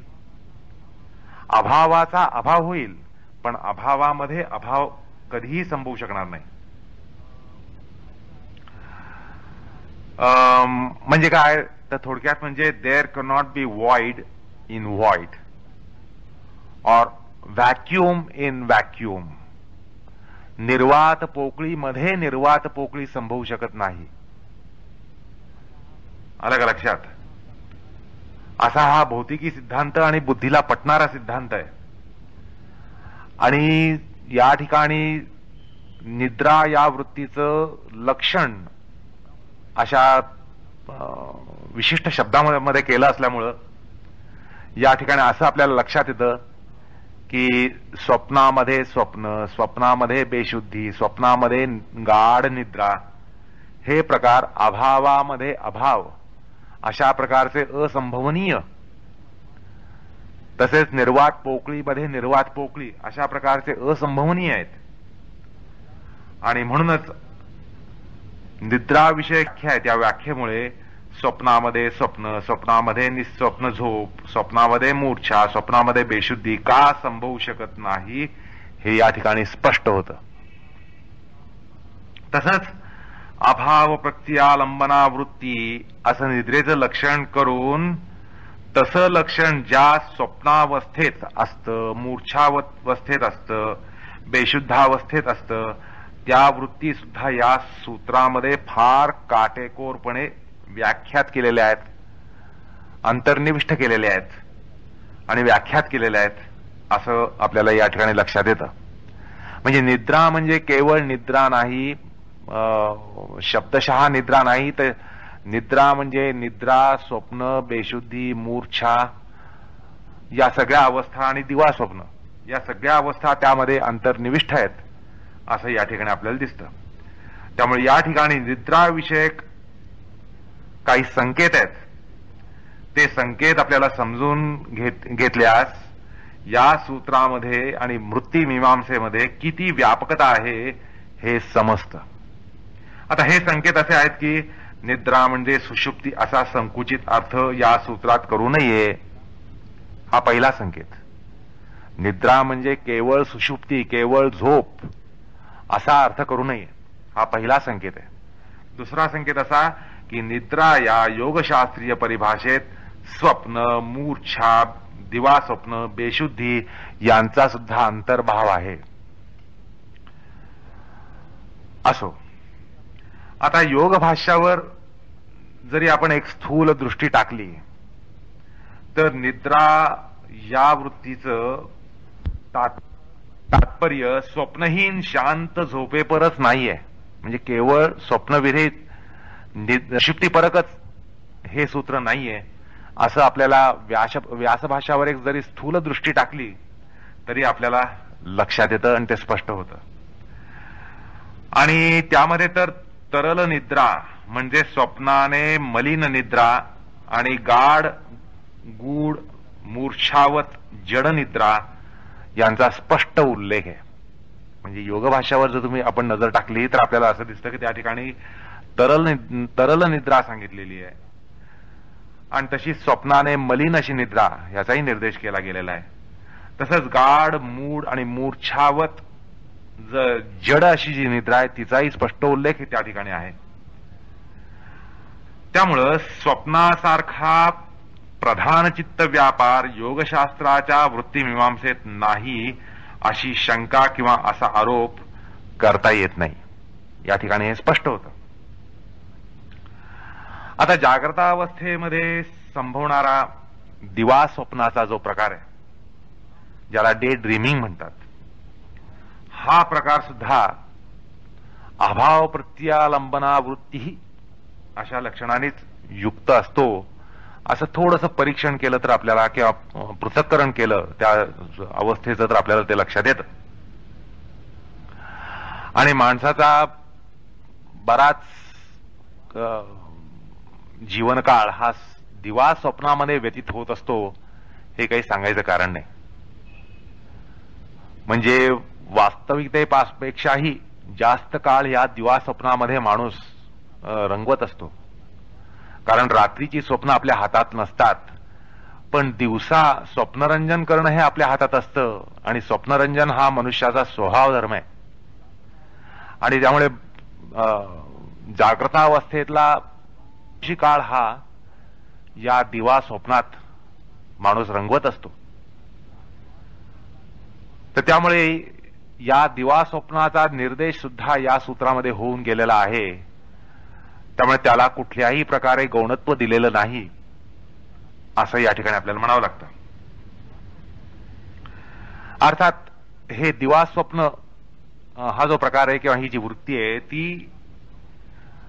अभावाचा अभाव होईल पण अभावामध्ये अभाव कधीही संभवू शकणार नाही. म्हणजे काय तर थोडक्यात म्हणजे there can not be void in void or vacuum in vacuum. निर्वात पोकळीमध्ये निर्वात पोकळी संभवू शकत नाही. आलं का लक्षात? असा हा भौतिकी सिद्धांत आणि बुद्धीला पटणारा सिद्धांत आहे. आणि या ठिकाणी निद्रा या वृत्तीचं लक्षण अशा विशिष्ट शब्दामध्ये केलं असल्यामुळं या ठिकाणी असं आपल्याला लक्षात येतं की स्वप्नामध्ये स्वप्न, स्वप्नामध्ये बेशुद्धी, स्वप्नामध्ये गाढ निद्रा, हे प्रकार अभावामध्ये अभाव अशा प्रकारचे असंभवनीय, तसेच निर्वात पोकळीमध्ये निर्वात पोकळी अशा प्रकारचे असंभवनीय आहेत. आणि म्हणूनच निद्राविषयक व्याख्या आहे. त्या व्याख्येमुळे स्वप्नामध्ये स्वप्न, स्वप्नामध्ये निस्वप्न झोप, स्वप्नामध्ये मूर्छा, स्वप्नामध्ये बेशुद्धी का संभवू शकत नाही हे या ठिकाणी स्पष्ट होतं. तसंच अभाव प्रत्यालंबना वृत्ती असं निद्रेचं लक्षण करून तसं लक्षण ज्या स्वप्नावस्थेत असतं, मूर्छावस्थेत असतं, बेशुद्धावस्थेत असतं, त्या वृत्ती सुद्धा या सूत्रामध्ये फार काटेकोरपणे व्याख्यात केलेल्या आहेत, अंतर्निविष्ट केलेल्या आहेत आणि व्याख्यात केलेल्या आहेत असं आपल्याला या ठिकाणी लक्षात येतं. म्हणजे निद्रा म्हणजे केवळ निद्रा नाही, शब्दशः निद्रा नाही, तर निद्रा म्हणजे निद्रा, स्वप्न, बेशुद्धी, मूर्छा या सगळ्या अवस्था आणि दिवा स्वप्न या सगळ्या अवस्था त्यामध्ये अंतर्निविष्ट आहेत असं या ठिकाणी आपल्याला दिसतं. त्यामुळे या ठिकाणी निद्राविषयक काही संकेत आहेत. ते संकेत आपल्याला समजून घेतल्यास या सूत्रामध्ये आणि मृत्यू मीमांसेमध्ये किती व्यापकता आहे हे समजतं. आता हे संकेत असे आहेत की निद्रा म्हणजे सुषुप्ती असा संकुचित अर्थ या सूत्रात करू नये, हा पहिला संकेत. निद्रा म्हणजे केवळ सुषुप्ती, केवळ झोप असा अर्थ करू नये, हा पहिला संकेत आहे. दुसरा संकेत असा की निद्रा या योगशास्त्रीय परिभाषेत स्वप्न, मूर्छा, दिवा स्वप्न, बेशुद्धी यांचा सुद्धा अंतर्भाव आहे. असो, आता योग भाष्यावर जरी आपण एक स्थूल दृष्टी टाकली तर निद्रा या वृत्तीचं तात्पर्य स्वप्नहीन शांत झोपेपरच नाहीये. म्हणजे केवळ स्वप्नविरहित सुषुप्तीपरकच हे सूत्र नाहीये असं आपल्याला व्यासभाषावर एक जरी स्थूल दृष्टी टाकली तरी आपल्याला लक्षात येतं आणि ते स्पष्ट होतं. आणि त्यामध्ये तर तरल निद्रा म्हणजे स्वप्नाने मलिन निद्रा आणि गाढ गूढ मूर्छावत जड निद्रा यांचा स्पष्ट उल्लेख आहे. म्हणजे योगभाषावर जर तुम्ही आपण नजर टाकली तर आपल्याला असं दिसतं की त्या ठिकाणी तरल निद्रा सांगितलेली आहे आणि तशी स्वप्नाने मलिन अशी निद्रा याचाही निर्देश केला गेलेला आहे. तसंच गाढ मूढ आणि मूर्छावत जड अशी जी निद्रा आहे तिचाही स्पष्ट उल्लेख त्या ठिकाणी आहे. त्यामुळं स्वप्नासारखा प्रधान चित्त व्यापार योगशास्त्राच्या वृत्तीमीमांसेत नाही अशी शंका किंवा असा आरोप करता येत नाही. या ठिकाणी हे स्पष्ट होतं. आता जागृतावस्थेमध्ये संभवणारा दिवा स्वप्नाचा जो प्रकार आहे ज्याला डे ड्रीमिंग म्हणतात, हा प्रकार सुद्धा अभाव प्रत्यालंबना वृत्ती अशा लक्षणानेच युक्त असतो असं थोडंसं परीक्षण केलं तर आपल्याला किंवा पृथक्करण केलं त्या अवस्थेचं तर आपल्याला ते लक्षात येतं. आणि माणसाचा बराच जीवनकाळ हा दिवा स्वप्नामध्ये व्यतीत होत असतो हे काही सांगायचं कारण नाही. म्हणजे वास्तविकतेपेक्षाही जास्त काळ या दिवा स्वप्नामध्ये माणूस रंगवत असतो. कारण रात्रीची स्वप्न आपल्या हातात नसतात, पण दिवसा स्वप्नरंजन करणं हे आपल्या हातात असतं आणि स्वप्नरंजन हा मनुष्याचा स्वभाव धर्म आहे. आणि त्यामुळे जागृतावस्थेतला काळ हा या दिवा स्वप्नात माणूस रंगवत असतो. तर त्यामुळे या दिवा स्वप्नाचा निर्देश सुद्धा या सूत्रामध्ये होऊन गेलेला आहे. त्यामुळे त्याला कुठल्याही प्रकारे गौणत्व दिलेलं नाही असं या ठिकाणी आपल्याला म्हणावं लागतं. अर्थात हे दिवा स्वप्न हा जो प्रकार आहे किंवा ही जी वृत्ती आहे ती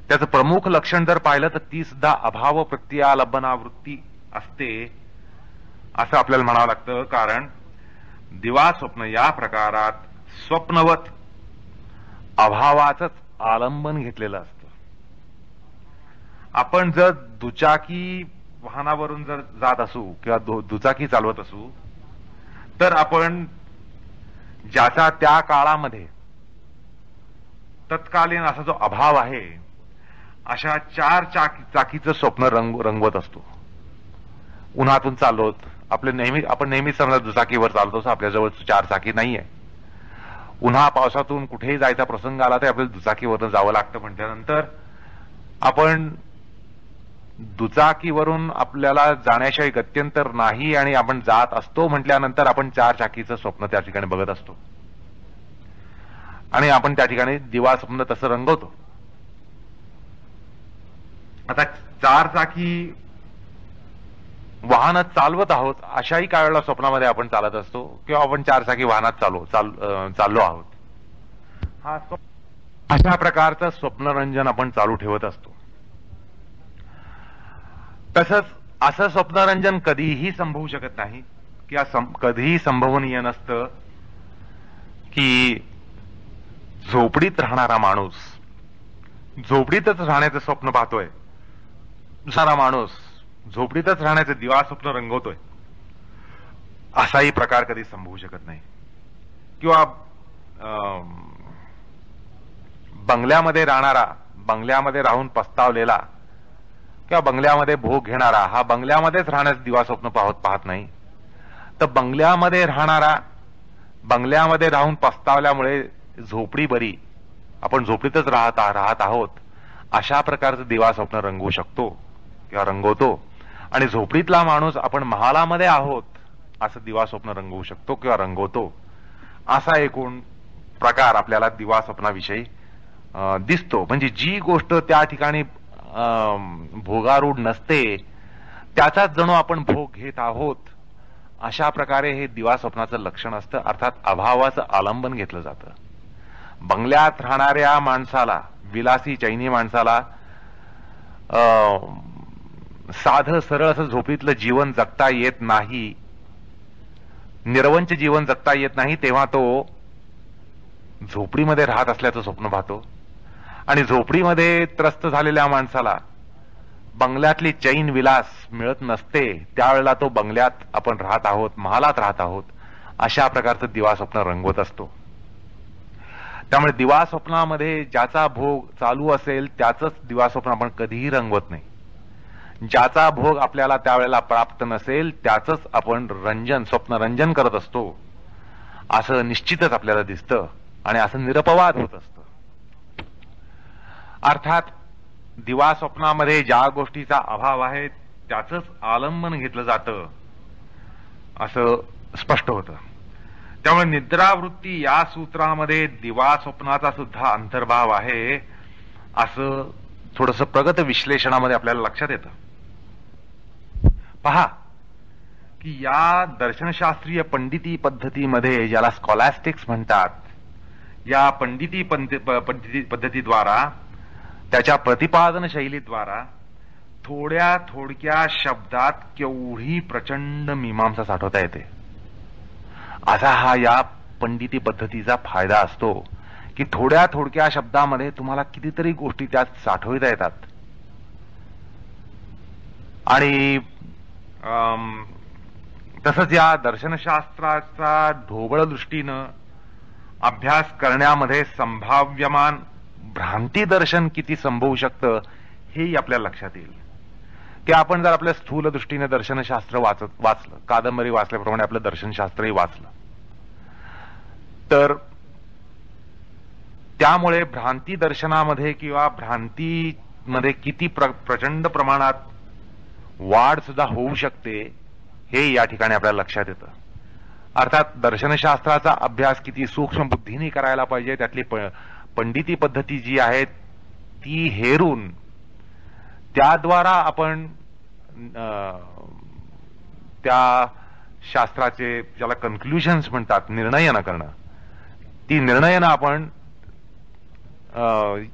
त्याचं प्रमुख लक्षण जर पाहिलं तर ती सुद्धा अभाव प्रत्यालंबना वृत्ती असते असं आपल्याला म्हणावं लागतं. कारण दिवा स्वप्न या प्रकारात स्वप्नवत अभावाचंच आलंबन घेतलेलं असतं. आपण जर दुचाकी वाहनावरून जर जात असू किंवा दुचाकी चालवत असू तर आपण ज्याचा त्या काळामध्ये तत्कालीन असा जो अभाव आहे अशा चार चाकीचं स्वप्न रंगवत असतो. उन्हातून चाललोत आपण नेहमीच समजा दुचाकीवर चालतो, आपल्याजवळ चार चाकी नाहीये. उन्हा पावसातून कुठेही जायचा प्रसंग आला तर आपल्याला दुचाकीवरून जावं लागतं. म्हटल्यानंतर आपण दुचाकीवरून आपल्याला जाण्याशिवाय गत्यंतर नाही आणि आपण जात असतो म्हटल्यानंतर आपण चार चाकीचं स्वप्न त्या ठिकाणी बघत असतो आणि आपण त्या ठिकाणी दिवा स्वप्न तसं रंगवतो. आता चार चाकी वाहन चालवत आहोत अशाही काही वेळेला स्वप्नामध्ये आपण चालत असतो किंवा आपण चार चाकी वाहनात चाललो आहोत. अशा प्रकारचं स्वप्नरंजन आपण चालू ठेवत असतो. तसंच असं स्वप्नरंजन कधीही संभवू शकत नाही किंवा कधीही संभवनीय नसतं की झोपडीत राहणारा माणूस झोपडीतच राहण्याचं स्वप्न पाहतोय, दुसरा माणूस झोपडीतच राहण्याचं दिवा स्वप्न रंगवतोय, असाही प्रकार कधी संभवू शकत नाही. किंवा बंगल्यामध्ये राहणारा, बंगल्यामध्ये राहून पस्तावलेला किंवा बंगल्यामध्ये भोग घेणारा हा बंगल्यामध्येच राहण्याचं दिवा स्वप्न पाहत नाही. तर बंगल्यामध्ये राहणारा बंगल्यामध्ये राहून पस्तावल्यामुळे झोपडी बरी, आपण झोपडीतच राहत आहोत अशा प्रकारचं दिवा स्वप्न रंगवू शकतो किंवा रंगवतो. आणि झोपडीतला माणूस आपण महालामध्ये आहोत असं दिवा स्वप्न रंगवू शकतो किंवा रंगवतो. असा एकूण प्रकार आपल्याला दिवा स्वप्नाविषयी दिसतो. म्हणजे जी गोष्ट त्या ठिकाणी भोगारूढ नसते त्याचाच जणू आपण भोग घेत आहोत, अशा प्रकारे हे दिवा स्वप्नाचं लक्षण असतं. अर्थात अभावाचं आलंबन घेतलं जातं. बंगल्यात राहणाऱ्या माणसाला, विलासी चैनी माणसाला साधं सरळ असं झोपीतलं जीवन जगता येत नाही, निर्वंच जीवन जगता येत नाही, तेव्हा तो झोपडीमध्ये राहत असल्याचं स्वप्न पाहतो. आणि झोपडीमध्ये त्रस्त झालेल्या माणसाला बंगल्यातली चैन विलास मिळत नसते, त्यावेळेला तो बंगल्यात आपण राहत आहोत, महालात राहत आहोत, अशा प्रकारचं दिवा स्वप्न रंगवत असतो. त्यामुळे दिवा स्वप्नामध्ये ज्याचा भोग चालू असेल त्याचंच दिवा स्वप्न आपण कधीही रंगवत नाही. ज्याचा भोग आपल्याला त्यावेळेला प्राप्त नसेल त्याचंच आपण स्वप्नरंजन करत असतो, असं निश्चितच आपल्याला दिसतं आणि असं निरपवाद होत असतं. अर्थात दिवा स्वप्नामध्ये ज्या गोष्टीचा अभाव आहे त्याचंच आलंबन घेतलं जातं, असं स्पष्ट होतं. त्यामुळे निद्रावृत्ती या सूत्रामध्ये दिवा स्वप्नाचा सुद्धा अंतर्भाव आहे, असं थोडंसं प्रगत विश्लेषणामध्ये आपल्याला लक्षात येतं. पहा की या दर्शनशास्त्रीय पंडिती पद्धतीमध्ये, ज्याला स्कॉलॅस्टिक्स म्हणतात, या पंडिती पद्धतीद्वारा, त्याच्या प्रतिपादन शैलीद्वारा थोडक्या शब्दात केवढी प्रचंड मीमांसा साठवता येते, असा हा या पंडिती पद्धतीचा फायदा असतो की थोडक्या शब्दामध्ये तुम्हाला कितीतरी गोष्टी त्यात साठवता येतात. आणि तसंच या दर्शनशास्त्राचा ढोबळ दृष्टीनं अभ्यास करण्यामध्ये संभाव्यमान भ्रांती दर्शन किती संभवू शकतं हेही आपल्याला लक्षात येईल. की आपण जर आपल्या स्थूल दृष्टीने दर्शनशास्त्र वाचलं, कादंबरी वाचल्याप्रमाणे आपलं दर्शनशास्त्रही वाचलं, तर त्यामुळे भ्रांती दर्शनामध्ये किंवा भ्रांतीमध्ये किती प्रचंड प्रमाणात वाढ सुद्धा होऊ शकते हे या ठिकाणी आपल्याला लक्षात येतं. अर्थात दर्शनशास्त्राचा अभ्यास किती सूक्ष्म बुद्धीने करायला पाहिजे, त्यातली पंडिती पद्धती जी आहे ती हेरून त्याद्वारा आपण त्या शास्त्राचे, ज्याला कन्क्लुजन्स म्हणतात, निर्णयन करणं, ती निर्णयनं आपण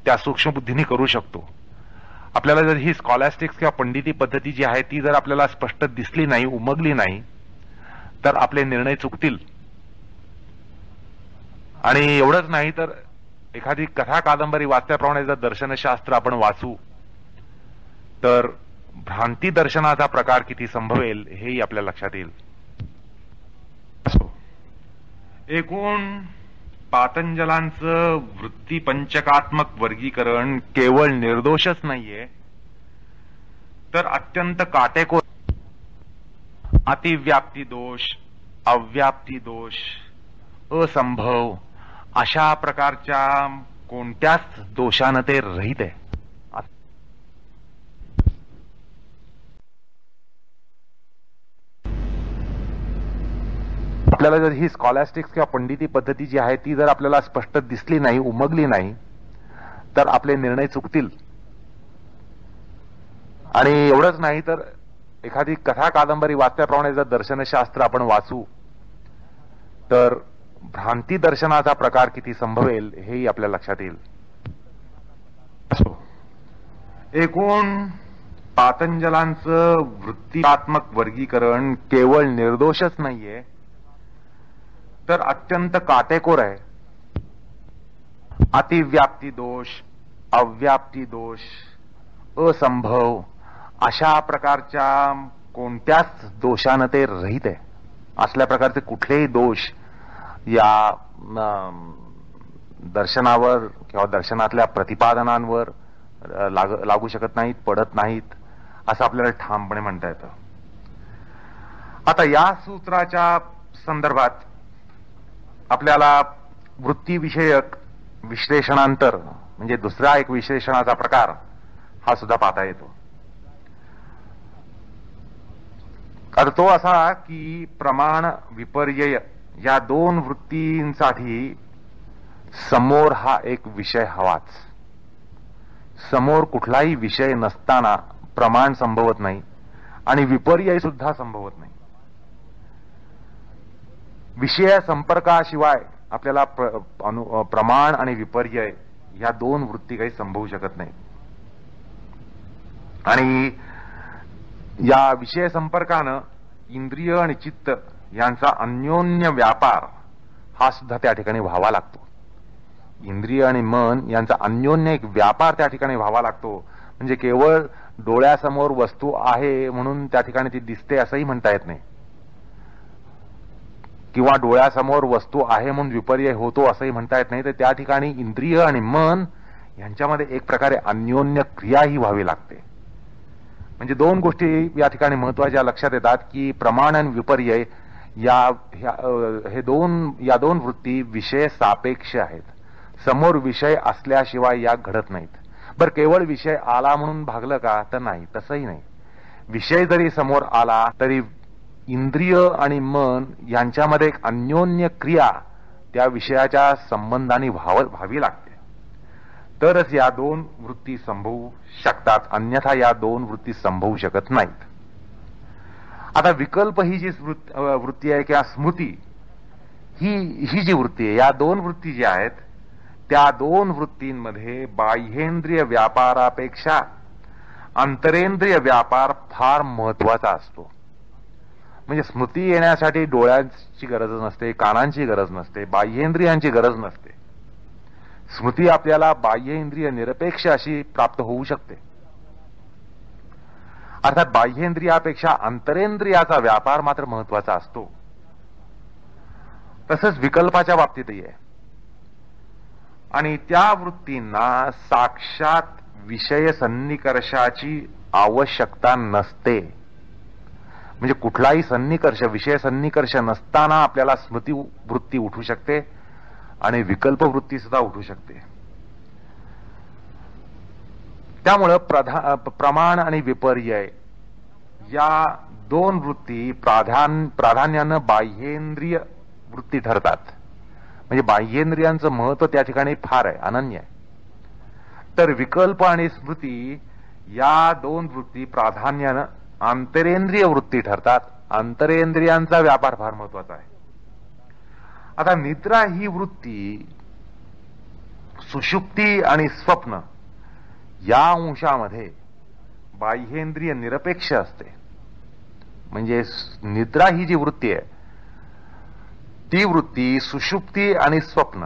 त्या सूक्ष्म बुद्धीने करू शकतो. आपल्याला जर ही स्कॉलॅस्टिक्स किंवा पंडिती पद्धती जी आहे ती जर आपल्याला स्पष्ट दिसली नाही, उमगली नाही, तर आपले निर्णय चुकतील. आणि एवढंच नाही तर एखादी कथा कादंबरी वाचल्याप्रमाणे जर दर्शनशास्त्र आपण वाचू तर भ्रांती दर्शनाचा प्रकार किती संभवेल हेही आपल्या लक्षात येईल. एकूण पातंजलांचं वृत्ती पंचकात्मक वर्गीकरण केवळ निर्दोषच नाहीये, तर अत्यंत काटेकोर अतिव्याप्ती दोष, अव्याप्ती दोष, असंभव अशा प्रकारच्या कोणत्याच दोषानं ते रहित आहे. आपल्याला जर ही स्कॉलॅस्टिक्स किंवा पंडिती पद्धती जी आहे ती जर आपल्याला स्पष्ट दिसली नाही, उमगली नाही, तर आपले निर्णय चुकतील. आणि एवढंच नाही तर एखादी कथा कादंबरी वाचल्याप्रमाणे जर दर्शनशास्त्र आपण वाचू तर भ्रांती दर्शनाचा प्रकार किती संभवेल हेही आपल्या लक्षात येईल. एकूण पातंजलांचं वृत्तीत्मक वर्गीकरण केवळ निर्दोषच नाहीये, तर अत्यंत काटेकोर आहे. अतिव्याप्ती दोष, अव्याप्ती दोष, असंभव अशा प्रकारच्या कोणत्याच दोषानं ते रहित आहे. असल्या प्रकारचे कुठलेही दोष या दर्शनावर किंवा दर्शनातल्या प्रतिपादनांवर लागू शकत नाहीत, पडत नाहीत, असं आपल्याला ठामपणे म्हणता येतं. आता या सूत्राच्या संदर्भात आपल्याला वृत्तीविषयक विश्लेषणांतर म्हणजे दुसरा एक विश्लेषणाचा प्रकार हा सुद्धा पाहता येतो. आता तो असा की प्रमाण विपर्यय या दोन वृत्तींसाठी समोर हा एक विषय हवाच. समोर कुठलाही विषय नसताना प्रमाण संभवत नाही आणि विपर्यय सुद्धा संभवत नाही. विषय संपर्काशिवाय आपल्याला प्रमाण आणि विपर्यय या दोन वृत्ती काही संभवू शकत नाही. आणि या विषय संपर्कानं इंद्रिय आणि चित्त यांचा अन्योन्य व्यापार हा सुद्धा त्या ठिकाणी व्हावा लागतो. इंद्रिय आणि मन यांचा अन्योन्य एक व्यापार त्या ठिकाणी व्हावा लागतो. म्हणजे केवळ डोळ्यासमोर वस्तू आहे म्हणून त्या ठिकाणी ती दिसते असंही म्हणता येत नाही, किंवा डोळ्यासमोर वस्तू आहे म्हणून विपर्यय होतो असंही म्हणता येत नाही. तर त्या ठिकाणी इंद्रिय आणि मन यांच्यामध्ये एक प्रकारे अन्योन्य क्रिया ही व्हावी लागते. म्हणजे दोन गोष्टी या ठिकाणी महत्वाच्या लक्षात येतात की प्रमाण आणि विपर्यय या दोन वृत्ती विषय सापेक्ष आहेत. समोर विषय असल्याशिवाय या घडत नाहीत. बरं, केवळ विषय आला म्हणून भागलं का? तर नाही, तसंही नाही. विषय जरी समोर आला तरी इंद्रिय आणि मन यांच्यामध्ये एक अन्योन्य क्रिया त्या विषयाच्या संबंधाने व्हावी लागते, तरच या दोन वृत्ती संभवू शकतात. अन्यथा या दोन वृत्ती संभवू शकत नाहीत. आता विकल्प ही जी वृत्ती आहे किंवा स्मृती ही जी वृत्ती आहे, या दोन वृत्ती ज्या आहेत त्या दोन वृत्तींमध्ये बाह्येंद्रिय व्यापारापेक्षा अंतरेंद्रिय व्यापार फार महत्वाचा असतो. म्हणजे स्मृती येण्यासाठी डोळ्यांची गरज नसते, कानांची गरज नसते, बाह्येंद्रियांची गरज नसते. स्मृती आपल्याला बाह्य इंद्रिय निरपेक्ष अशी प्राप्त होऊ शकते. अर्थात बाह्येंद्रियापेक्षा अंतरेंद्रियाचा व्यापार मात्र महत्वाचा असतो. तसंच विकल्पाच्या बाबतीतही आहे. आणि त्या वृत्तींना साक्षात विषय सन्निकर्षाची आवश्यकता नसते. म्हणजे कुठलाही सन्निकर्ष, विषय सन्निकर्ष नसताना आपल्याला स्मृती वृत्ती उठू शकते आणि विकल्प वृत्ती सुद्धा उठू शकते. त्यामुळं प्रमाण आणि विपर्यय या दोन वृत्ती प्राधान्यानं बाह्येंद्रिय वृत्ती ठरतात. म्हणजे बाह्येंद्रियांचं महत्व त्या ठिकाणी फार आहे, अनन्य आहे. तर विकल्प आणि स्मृती या दोन वृत्ती प्राधान्यानं आंतरेंद्रिय वृत्ती ठरतात. आंतरेंद्रियांचा व्यापार फार महत्वाचा आहे. आता निद्रा ही वृत्ती सुषुप्ती आणि स्वप्न या अंशामध्ये बाह्येंद्रिय निरपेक्ष असते. म्हणजे निद्रा ही जी वृत्ती आहे ती वृत्ती सुषुप्ती आणि स्वप्न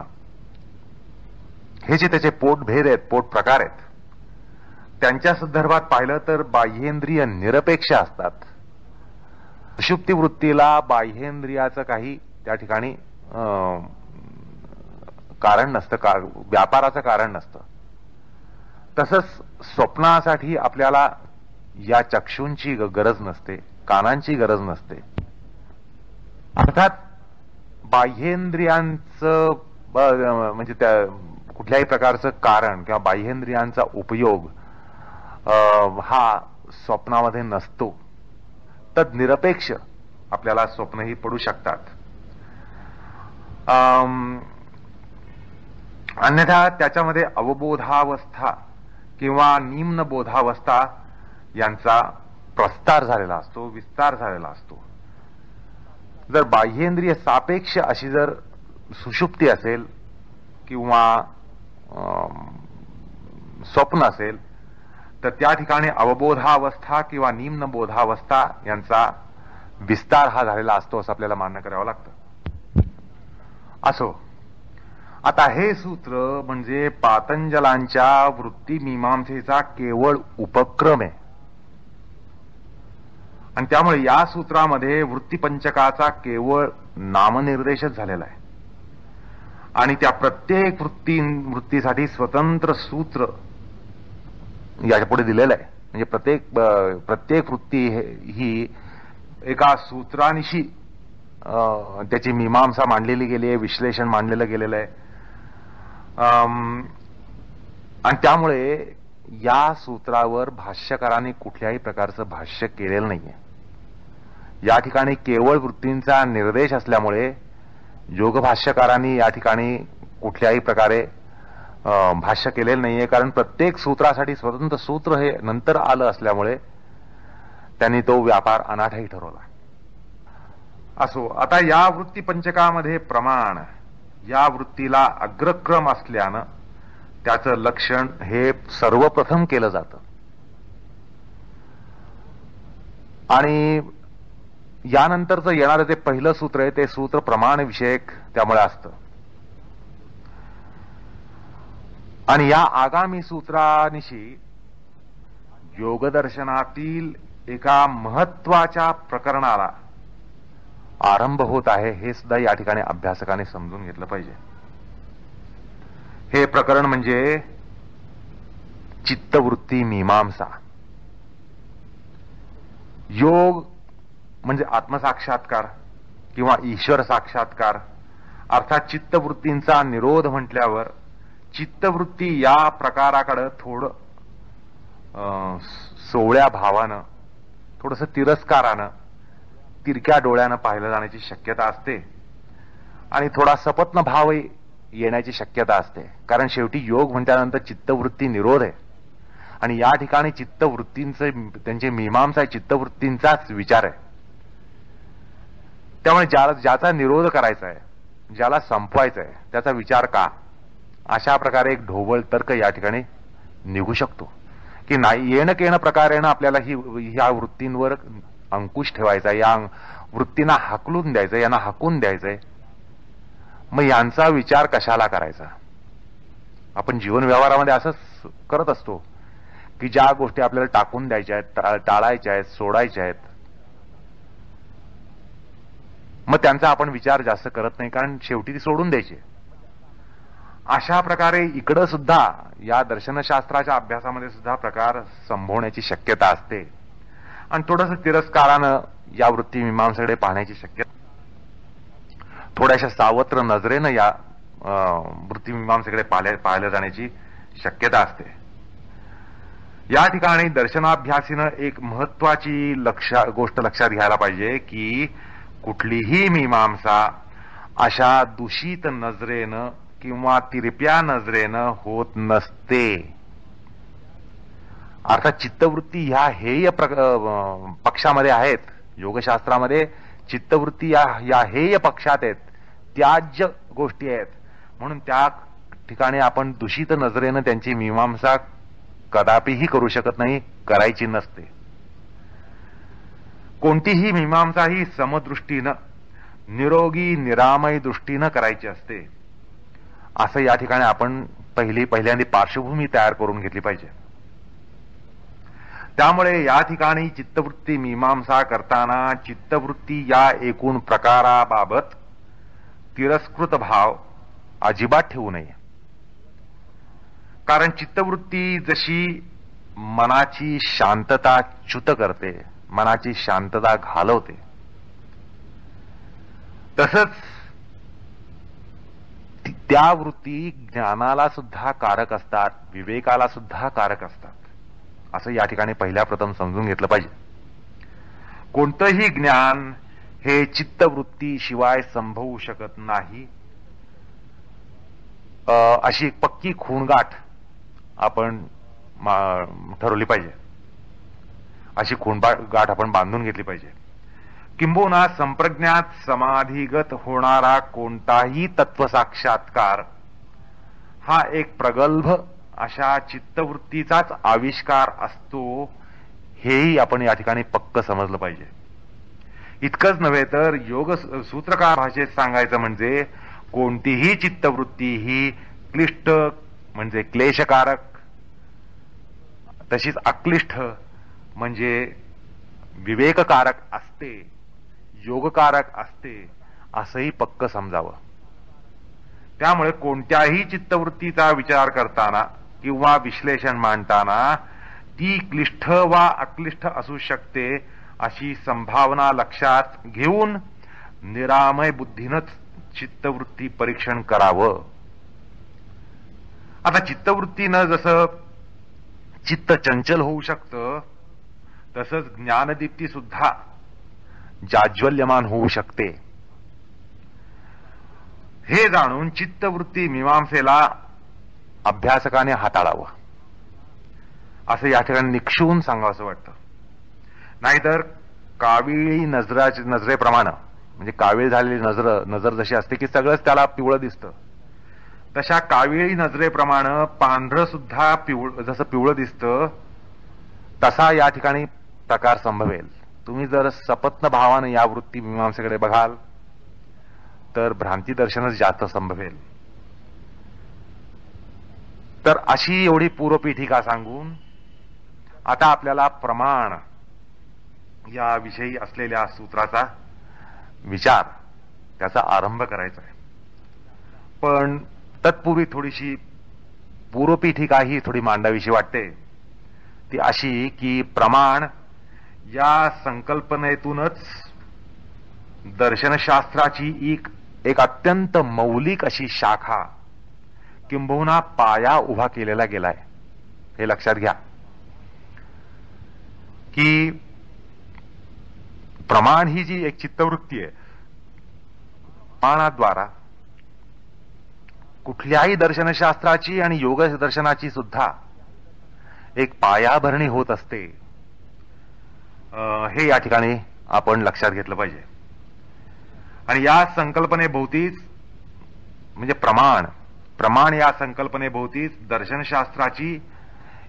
हे जे त्याचे पोटभेद आहेत, पोट प्रकार आहेत, त्यांच्या संदर्भात पाहिलं तर बाह्येंद्रिय निरपेक्ष असतात. सुषुप्ती वृत्तीला बाह्येंद्रियाचं काही त्या ठिकाणी कारण नसतं, व्यापाराचं कारण नसतं. तसंच स्वप्नासाठी आपल्याला या चक्षूंची गरज नसते, कानांची गरज नसते. अर्थात बाह्येंद्रियांचं म्हणजे त्या कुठल्याही प्रकारचं कारण किंवा बाह्येंद्रियांचा उपयोग हा स्वप्नामध्ये नसतो. तद निरपेक्ष आपल्याला स्वप्नही पडू शकतात. अन्यथा त्याच्यामध्ये अवबोधावस्था किंवा निम्न बोधावस्था यांचा प्रस्तार झालेला असतो, विस्तार झालेला असतो. जर बाह्येंद्रिय सापेक्ष अशी जर सुषुप्ती असेल किंवा स्वप्न असेल तर त्या ठिकाणी अवबोधावस्था किंवा निम्न बोधावस्था यांचा विस्तार हा झालेला असतो असं आपल्याला मान्य करावं लागतं. असो, आता हे सूत्र म्हणजे पातंजलांच्या वृत्तीमीमांसेचा केवळ उपक्रम आहे. आणि त्यामुळे या सूत्रामध्ये वृत्तीपंचकाचा केवळ नामनिर्देशच झालेला आहे. आणि त्या प्रत्येक वृत्तीसाठी स्वतंत्र सूत्र याच्या पुढे दिलेलं आहे. म्हणजे प्रत्येक वृत्ती ही एका सूत्रानिशी त्याची मीमांसा मांडलेली गेली आहे, विश्लेषण मांडलेलं गेलेलं आहे. आणि त्यामुळे या सूत्रावर भाष्यकारांनी कुठल्याही प्रकारचं भाष्य केलेलं नाहीये. या ठिकाणी केवळ वृत्तींचा निर्देश असल्यामुळे योगभाष्यकारांनी या ठिकाणी कुठल्याही प्रकारे भाष्य केलेलं नाहीये. कारण प्रत्येक सूत्रासाठी स्वतंत्र सूत्र हे नंतर आलं असल्यामुळे त्यांनी तो व्यापार अनाठाही ठरवला. असो, आता या वृत्ती पंचकामध्ये प्रमाण या वृत्तीला अग्रक्रम असल्यानं त्याचं लक्षण हे सर्वप्रथम केलं जातं. आणि यानंतरचं येणारं जे पहिलं सूत्र आहे ते सूत्र प्रमाण विषयक त्यामुळे असतं. आणि या आगामी सूत्रानिशी योगदर्शनातील एका महत्वाच्या प्रकरणाला आरंभ होत आहे हे सुद्धा या ठिकाणी अभ्यासकाने समजून घेतलं पाहिजे. हे प्रकरण म्हणजे चित्तवृत्ती मीमांसा. योग म्हणजे आत्मसाक्षात्कार किंवा ईश्वर साक्षात्कार, अर्थात चित्तवृत्तींचा निरोध म्हटल्यावर चित्तवृत्ती या प्रकाराकडे थोडं सोवळ्या भावानं, थोडंसं तिरस्कारानं, तिरक्या डोळ्यानं पाहिलं जाण्याची शक्यता असते आणि थोडा सपत्न भाव येण्याची शक्यता असते. कारण शेवटी योग म्हटल्यानंतर चित्तवृत्ती निरोध आहे आणि या ठिकाणी चित्तवृत्तींचं, त्यांची मीमांसा चित्तवृत्तींचाच विचार आहे. त्यामुळे ज्याचा निरोध करायचा आहे, ज्याला संपवायचा आहे, त्याचा विचार का, अशा प्रकारे एक ढोबळ तर्क या ठिकाणी निघू शकतो की नाही, येणं केणं प्रकारेनं आपल्याला ह्या वृत्तींवर अंकुश ठेवायचा, या वृत्तींना हाकलून द्यायचं, यांना हाकून द्यायचंय. मग यांचा विचार कशाला करायचा? आपण जीवन व्यवहारामध्ये असंच करत असतो की ज्या गोष्टी आपल्याला टाकून द्यायच्या आहेत, टाळायच्या आहेत, सोडायच्या आहेत, मग त्यांचा आपण विचार जास्त करत नाही, कारण शेवटी ती सोडून द्यायची. अशा प्रकारे इकडं सुद्धा या दर्शनशास्त्राच्या अभ्यासामध्ये सुद्धा प्रकार संभवण्याची शक्यता असते आणि थोडंसं तिरस्कारानं या वृत्ती मीमांसेकडे पाहण्याची शक्यता, थोड्याशा सावत्र नजरेनं या वृत्ती मीमांसेकडे पाहिलं जाण्याची शक्यता असते. या ठिकाणी दर्शनाभ्यासीनं एक महत्वाची गोष्ट लक्षात घ्यायला पाहिजे की कुठलीही मीमांसा अशा दूषित नजरेनं किंवा तिरप्या नजरेनं होत नसते. अर्थात चित्तवृत्ती ह्या हेय पक्षामध्ये आहेत. योगशास्त्रामध्ये चित्तवृत्ती या हेय पक्षात आहेत, त्याज्य गोष्टी आहेत. म्हणून त्या ठिकाणी आपण दूषित नजरेनं त्यांची मीमांसा कदापिही करू शकत नाही, करायची नसते. कोणतीही मीमांसा ही समदृष्टीनं, निरोगी निरामय दृष्टीनं करायची असते. असं या ठिकाणी आपण पहिल्यांदा पार्श्वभूमी तयार करून घेतली पाहिजे. त्यामुळे या ठिकाणी चित्तवृत्ती मीमांसा करताना चित्तवृत्ती या एकूण प्रकाराबाबत तिरस्कृत भाव अजिबात ठेवू नये. कारण चित्तवृत्ती जशी मनाची शांतता च्युत करते, मनाची शांतता घालवते, तसंच त्या वृत्ती ज्ञानाला सुद्धा कारक असतात, विवेकाला सुद्धा कारक असतात, असं या ठिकाणी पहिल्या प्रथम समजून घेतलं पाहिजे. कोणतंही ज्ञान हे चित्तवृत्ती शिवाय संभवू शकत नाही, अशी एक पक्की खूणगाठ आपण ठरवली पाहिजे, अशी खूणगाठ आपण बांधून घेतली पाहिजे. किंबहुना संप्रज्ञात समाधीगत होणारा कोणताही तत्वसाक्षात्कार हा एक प्रगल्भ अशा चित्तवृत्तीचाच आविष्कार असतो, हेही आपण या ठिकाणी पक्क समजलं पाहिजे. इतकंच नव्हे तर योग सूत्रकार भाषेत सांगायचं म्हणजे कोणतीही चित्तवृत्ती ही क्लिष्ट म्हणजे क्लेशकारक, तशीच अक्लिष्ट म्हणजे विवेककारक असते, योगकारक असते, असंही पक्क समजावं. त्यामुळे कोणत्याही चित्तवृत्तीचा विचार करताना किंवा विश्लेषण मांडताना ती क्लिष्ट वा अक्लिष्ट असू शकते अशी संभावना लक्षात घेऊन निरामय बुद्धीनंच चित्तवृत्ती परीक्षण करावं. आता चित्तवृत्तीनं जसं चित्त चंचल होऊ शकतं, तसंच ज्ञानदीप्ती सुद्धा जाज्वल्यमान होऊ शकते. हे जाणून चित्तवृत्ती मीमांसेला अभ्यासकाने हाताळावं, असं या ठिकाणी निक्षून सांगावं असं वाटतं. नाहीतर काविळी नजरेप्रमाणे, म्हणजे कावीळ झालेली नजर जशी असते की सगळंच त्याला पिवळं दिसतं, तशा काविळी नजरेप्रमाणे पांढरं सुद्धा जसं पिवळं दिसतं तसा या ठिकाणी प्रकार संभवेल. तुम्ही जर सपत्न भावानं या वृत्ती मीमांसेकडे बघाल तर भ्रांती दर्शनच जास्त संभवेल. तर अशी एवढी पूर्वपीठिका सांगून आता आपल्याला प्रमाण या विषयी असलेल्या सूत्राचा विचार, त्याचा आरंभ करायचा आहे. पण तत्पूर्वी थोडीशी पूर्वपीठिका ही थोडी मांडावीशी वाटते. ती अशी की प्रमाण या संकल्पनेतूनच दर्शनशास्त्राची एक अत्यंत मौलिक अशी शाखा किंबहुना पाया उभा केलेला गेलाय. हे लक्षात घ्या की प्रमाण ही जी एक चित्तवृत्ती आहे, प्रमाणाद्वारा कुठल्याही दर्शनशास्त्राची आणि योग दर्शनाची सुद्धा एक पायाभरणी होत असते. हे या ठिकाणी आपण लक्षात घेतलं पाहिजे. आणि या संकल्पनेभोवतीच म्हणजे प्रमाण या संकल्पनेभोवतीच दर्शनशास्त्राची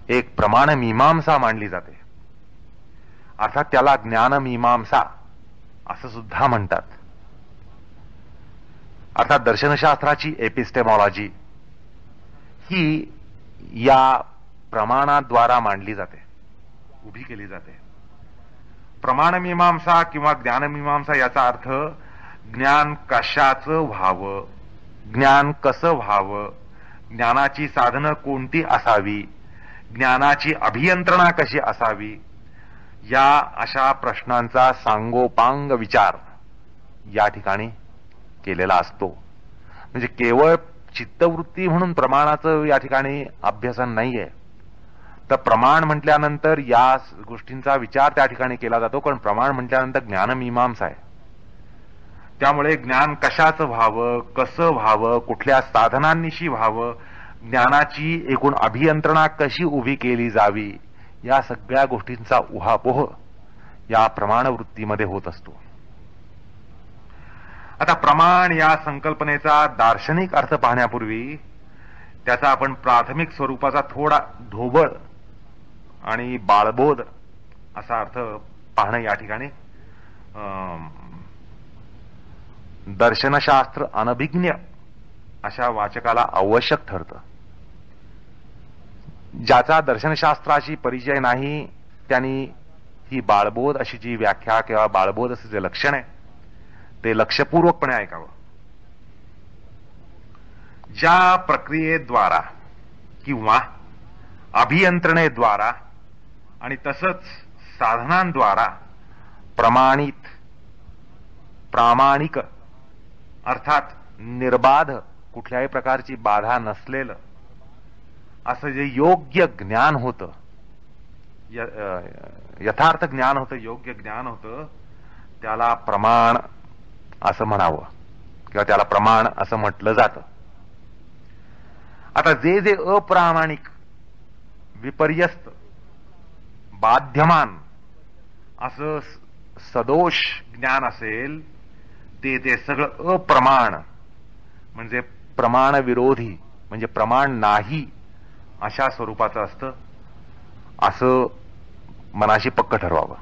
एक प्रमाण मीमांसा मांडली जाते. अर्थात त्याला ज्ञानमीमांसा असं सुद्धा म्हणतात. अर्थात दर्शनशास्त्राची एपिस्टेमॉलॉजी ही या प्रमाणाद्वारा मांडली जाते, उभी केली जाते. प्रमाणमीमांसा किंवा ज्ञानमीमांसा याचा अर्थ ज्ञान कशाचं व्हावं, ज्ञान कसं व्हावं, ज्ञानाची साधनं कोणती असावी, ज्ञानाची अभियंत्रणा कशी असावी, या अशा प्रश्नांचा सांगोपांग विचार या ठिकाणी केलेला असतो. म्हणजे केवळ चित्तवृत्ती म्हणून प्रमाणाचं या ठिकाणी अभ्यासन नाहीये. तर प्रमाण म्हटल्यानंतर या गोष्टींचा विचार त्या ठिकाणी केला जातो, कारण प्रमाण म्हटल्यानंतर ज्ञानमीमांसा आहे. त्यामुळे ज्ञान कशाचं व्हावं, कसं व्हावं, कुठल्या साधनांनिशी व्हावं, ज्ञानाची एकूण अभियंत्रणा कशी उभी केली जावी, या सगळ्या गोष्टींचा उहापोह या प्रमाणवृत्तीमध्ये होत असतो. आता प्रमाण या संकल्पनेचा दार्शनिक अर्थ पाहण्यापूर्वी त्याचा आपण प्राथमिक स्वरूपाचा थोडा ढोबळ आणि बाळबोध असा अर्थ पाहणं या ठिकाणी दर्शनशास्त्र अनभिज्ञ अशा वाचकाला आवश्यक ठरतं. ज्याचा दर्शनशास्त्राशी परिचय नाही त्यांनी ही बाळबोध अशी जी व्याख्या किंवा बाळबोध असं जे लक्षण आहे ते लक्षपूर्वकपणे ऐकावं. ज्या प्रक्रियेद्वारा किंवा अभियंत्रणेद्वारा आणि तसंच साधनांद्वारा प्रामाणिक अर्थात निर्बाध, कुठल्याही प्रकारची बाधा नसलेलं असं जे योग्य ज्ञान होतं, यथार्थ ज्ञान होतं, योग्य ज्ञान होतं, त्याला प्रमाण असं म्हणावं किंवा त्याला प्रमाण असं म्हटलं जातं. आता जे अप्रामाणिक, विपर्यस्त, बाध्यमान असं सदोष ज्ञान असेल ते सगळं अप्रमाण म्हणजे प्रमाण विरोधी, म्हणजे प्रमाण नाही अशा स्वरूपाचं असतं, असं मनाशी पक्क ठरवावं.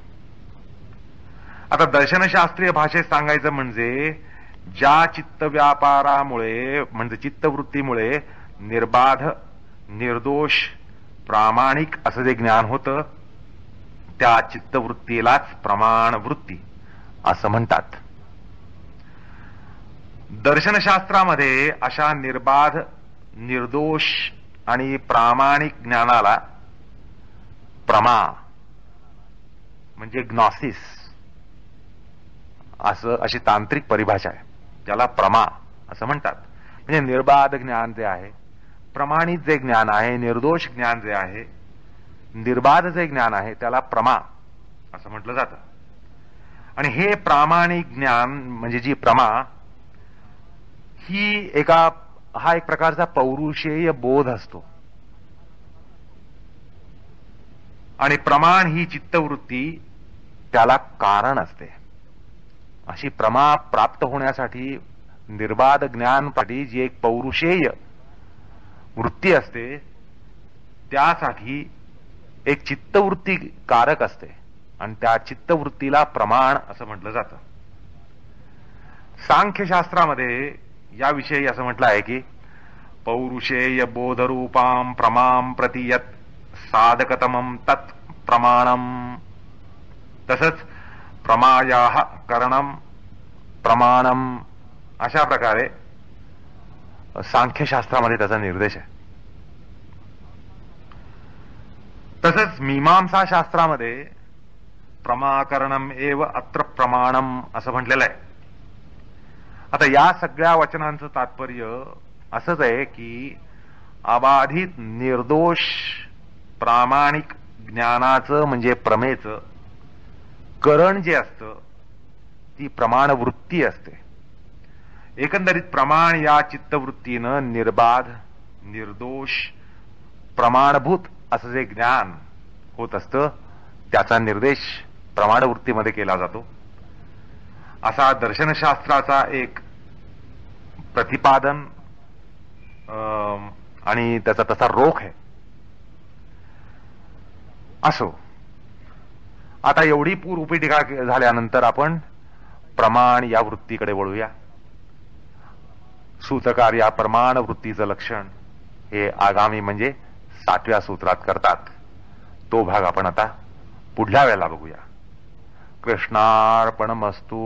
आता दर्शनशास्त्रीय भाषेत सांगायचं म्हणजे ज्या चित्तव्यापारामुळे म्हणजे चित्तवृत्तीमुळे निर्बाध, निर्दोष, प्रामाणिक असं जे ज्ञान होतं त्या चित्तवृत्तीलाच प्रमाण वृत्ती असं म्हणतात. दर्शनशास्त्रामध्ये अशा निर्बाध, निर्दोष आणि प्रामाणिक ज्ञानाला प्रमा म्हणजे ग्नॉसिस अशी तांत्रिक परिभाषा आहे. त्याला प्रमा असं म्हणतात. म्हणजे निर्बाध ज्ञान जे आहे, प्रमाणित जे ज्ञान आहे, निर्दोष ज्ञान जे आहे, निर्बाध जे ज्ञान आहे त्याला प्रमा असं म्हटलं जातं. आणि हे प्रामाणिक ज्ञान म्हणजे जी प्रमा ही हा एक प्रकारचा पौरुषेय बोध असतो. आणि प्रमाण ही चित्तवृत्ती त्याला कारण असते. अशी प्रमा प्राप्त होण्यासाठी निर्बाध ज्ञानसाठी जी एक पौरुषेय वृत्ती असते त्यासाठी एक चित्तवृत्ती कारक असते आणि त्या चित्तवृत्तीला प्रमाण असं म्हटलं जातं. सांख्यशास्त्रामध्ये याविषयी असं म्हटलं आहे की पौरुषेय बोधरूपाम प्रमाम प्रति यत् साधकतमं तत् प्रमाणम. तसंच प्रमायाः करणम प्रमाणम अशा प्रकारे सांख्यशास्त्रामध्ये त्याचा निर्देश आहे. तसंच मीमांसा शास्त्रामध्ये प्रमाकरणम एव अत्र प्रमाणम असं म्हटलेलं आहे. आता या सगळ्या वचनांचं तात्पर्य असंच आहे की अबाधित निर्दोष प्रामाणिक ज्ञानाचं म्हणजे प्रमेचं करण जे असतं ती प्रमाण वृत्ती असते. एकंदरीत प्रमाण या चित्तवृत्तीनं निर्बाध निर्दोष प्रमाणभूत असं जे ज्ञान होत असतं त्याचा निर्देश प्रमाणवृत्तीमध्ये केला जातो. असा दर्शनशास्त्राचा एक प्रतिपादन आणि त्याचा तसा रोख आहे. असो, आता एवढी पूर्वपी टीका झाल्यानंतर आपण प्रमाण या वृत्तीकडे वळूया. सूतकार या प्रमाण वृत्तीचं लक्षण हे आगामी म्हणजे 7व्या सूत्रात करतात. तो भाग आपण आता पुढल्या वेळेला बघूया. कृष्णार्पणमस्तु.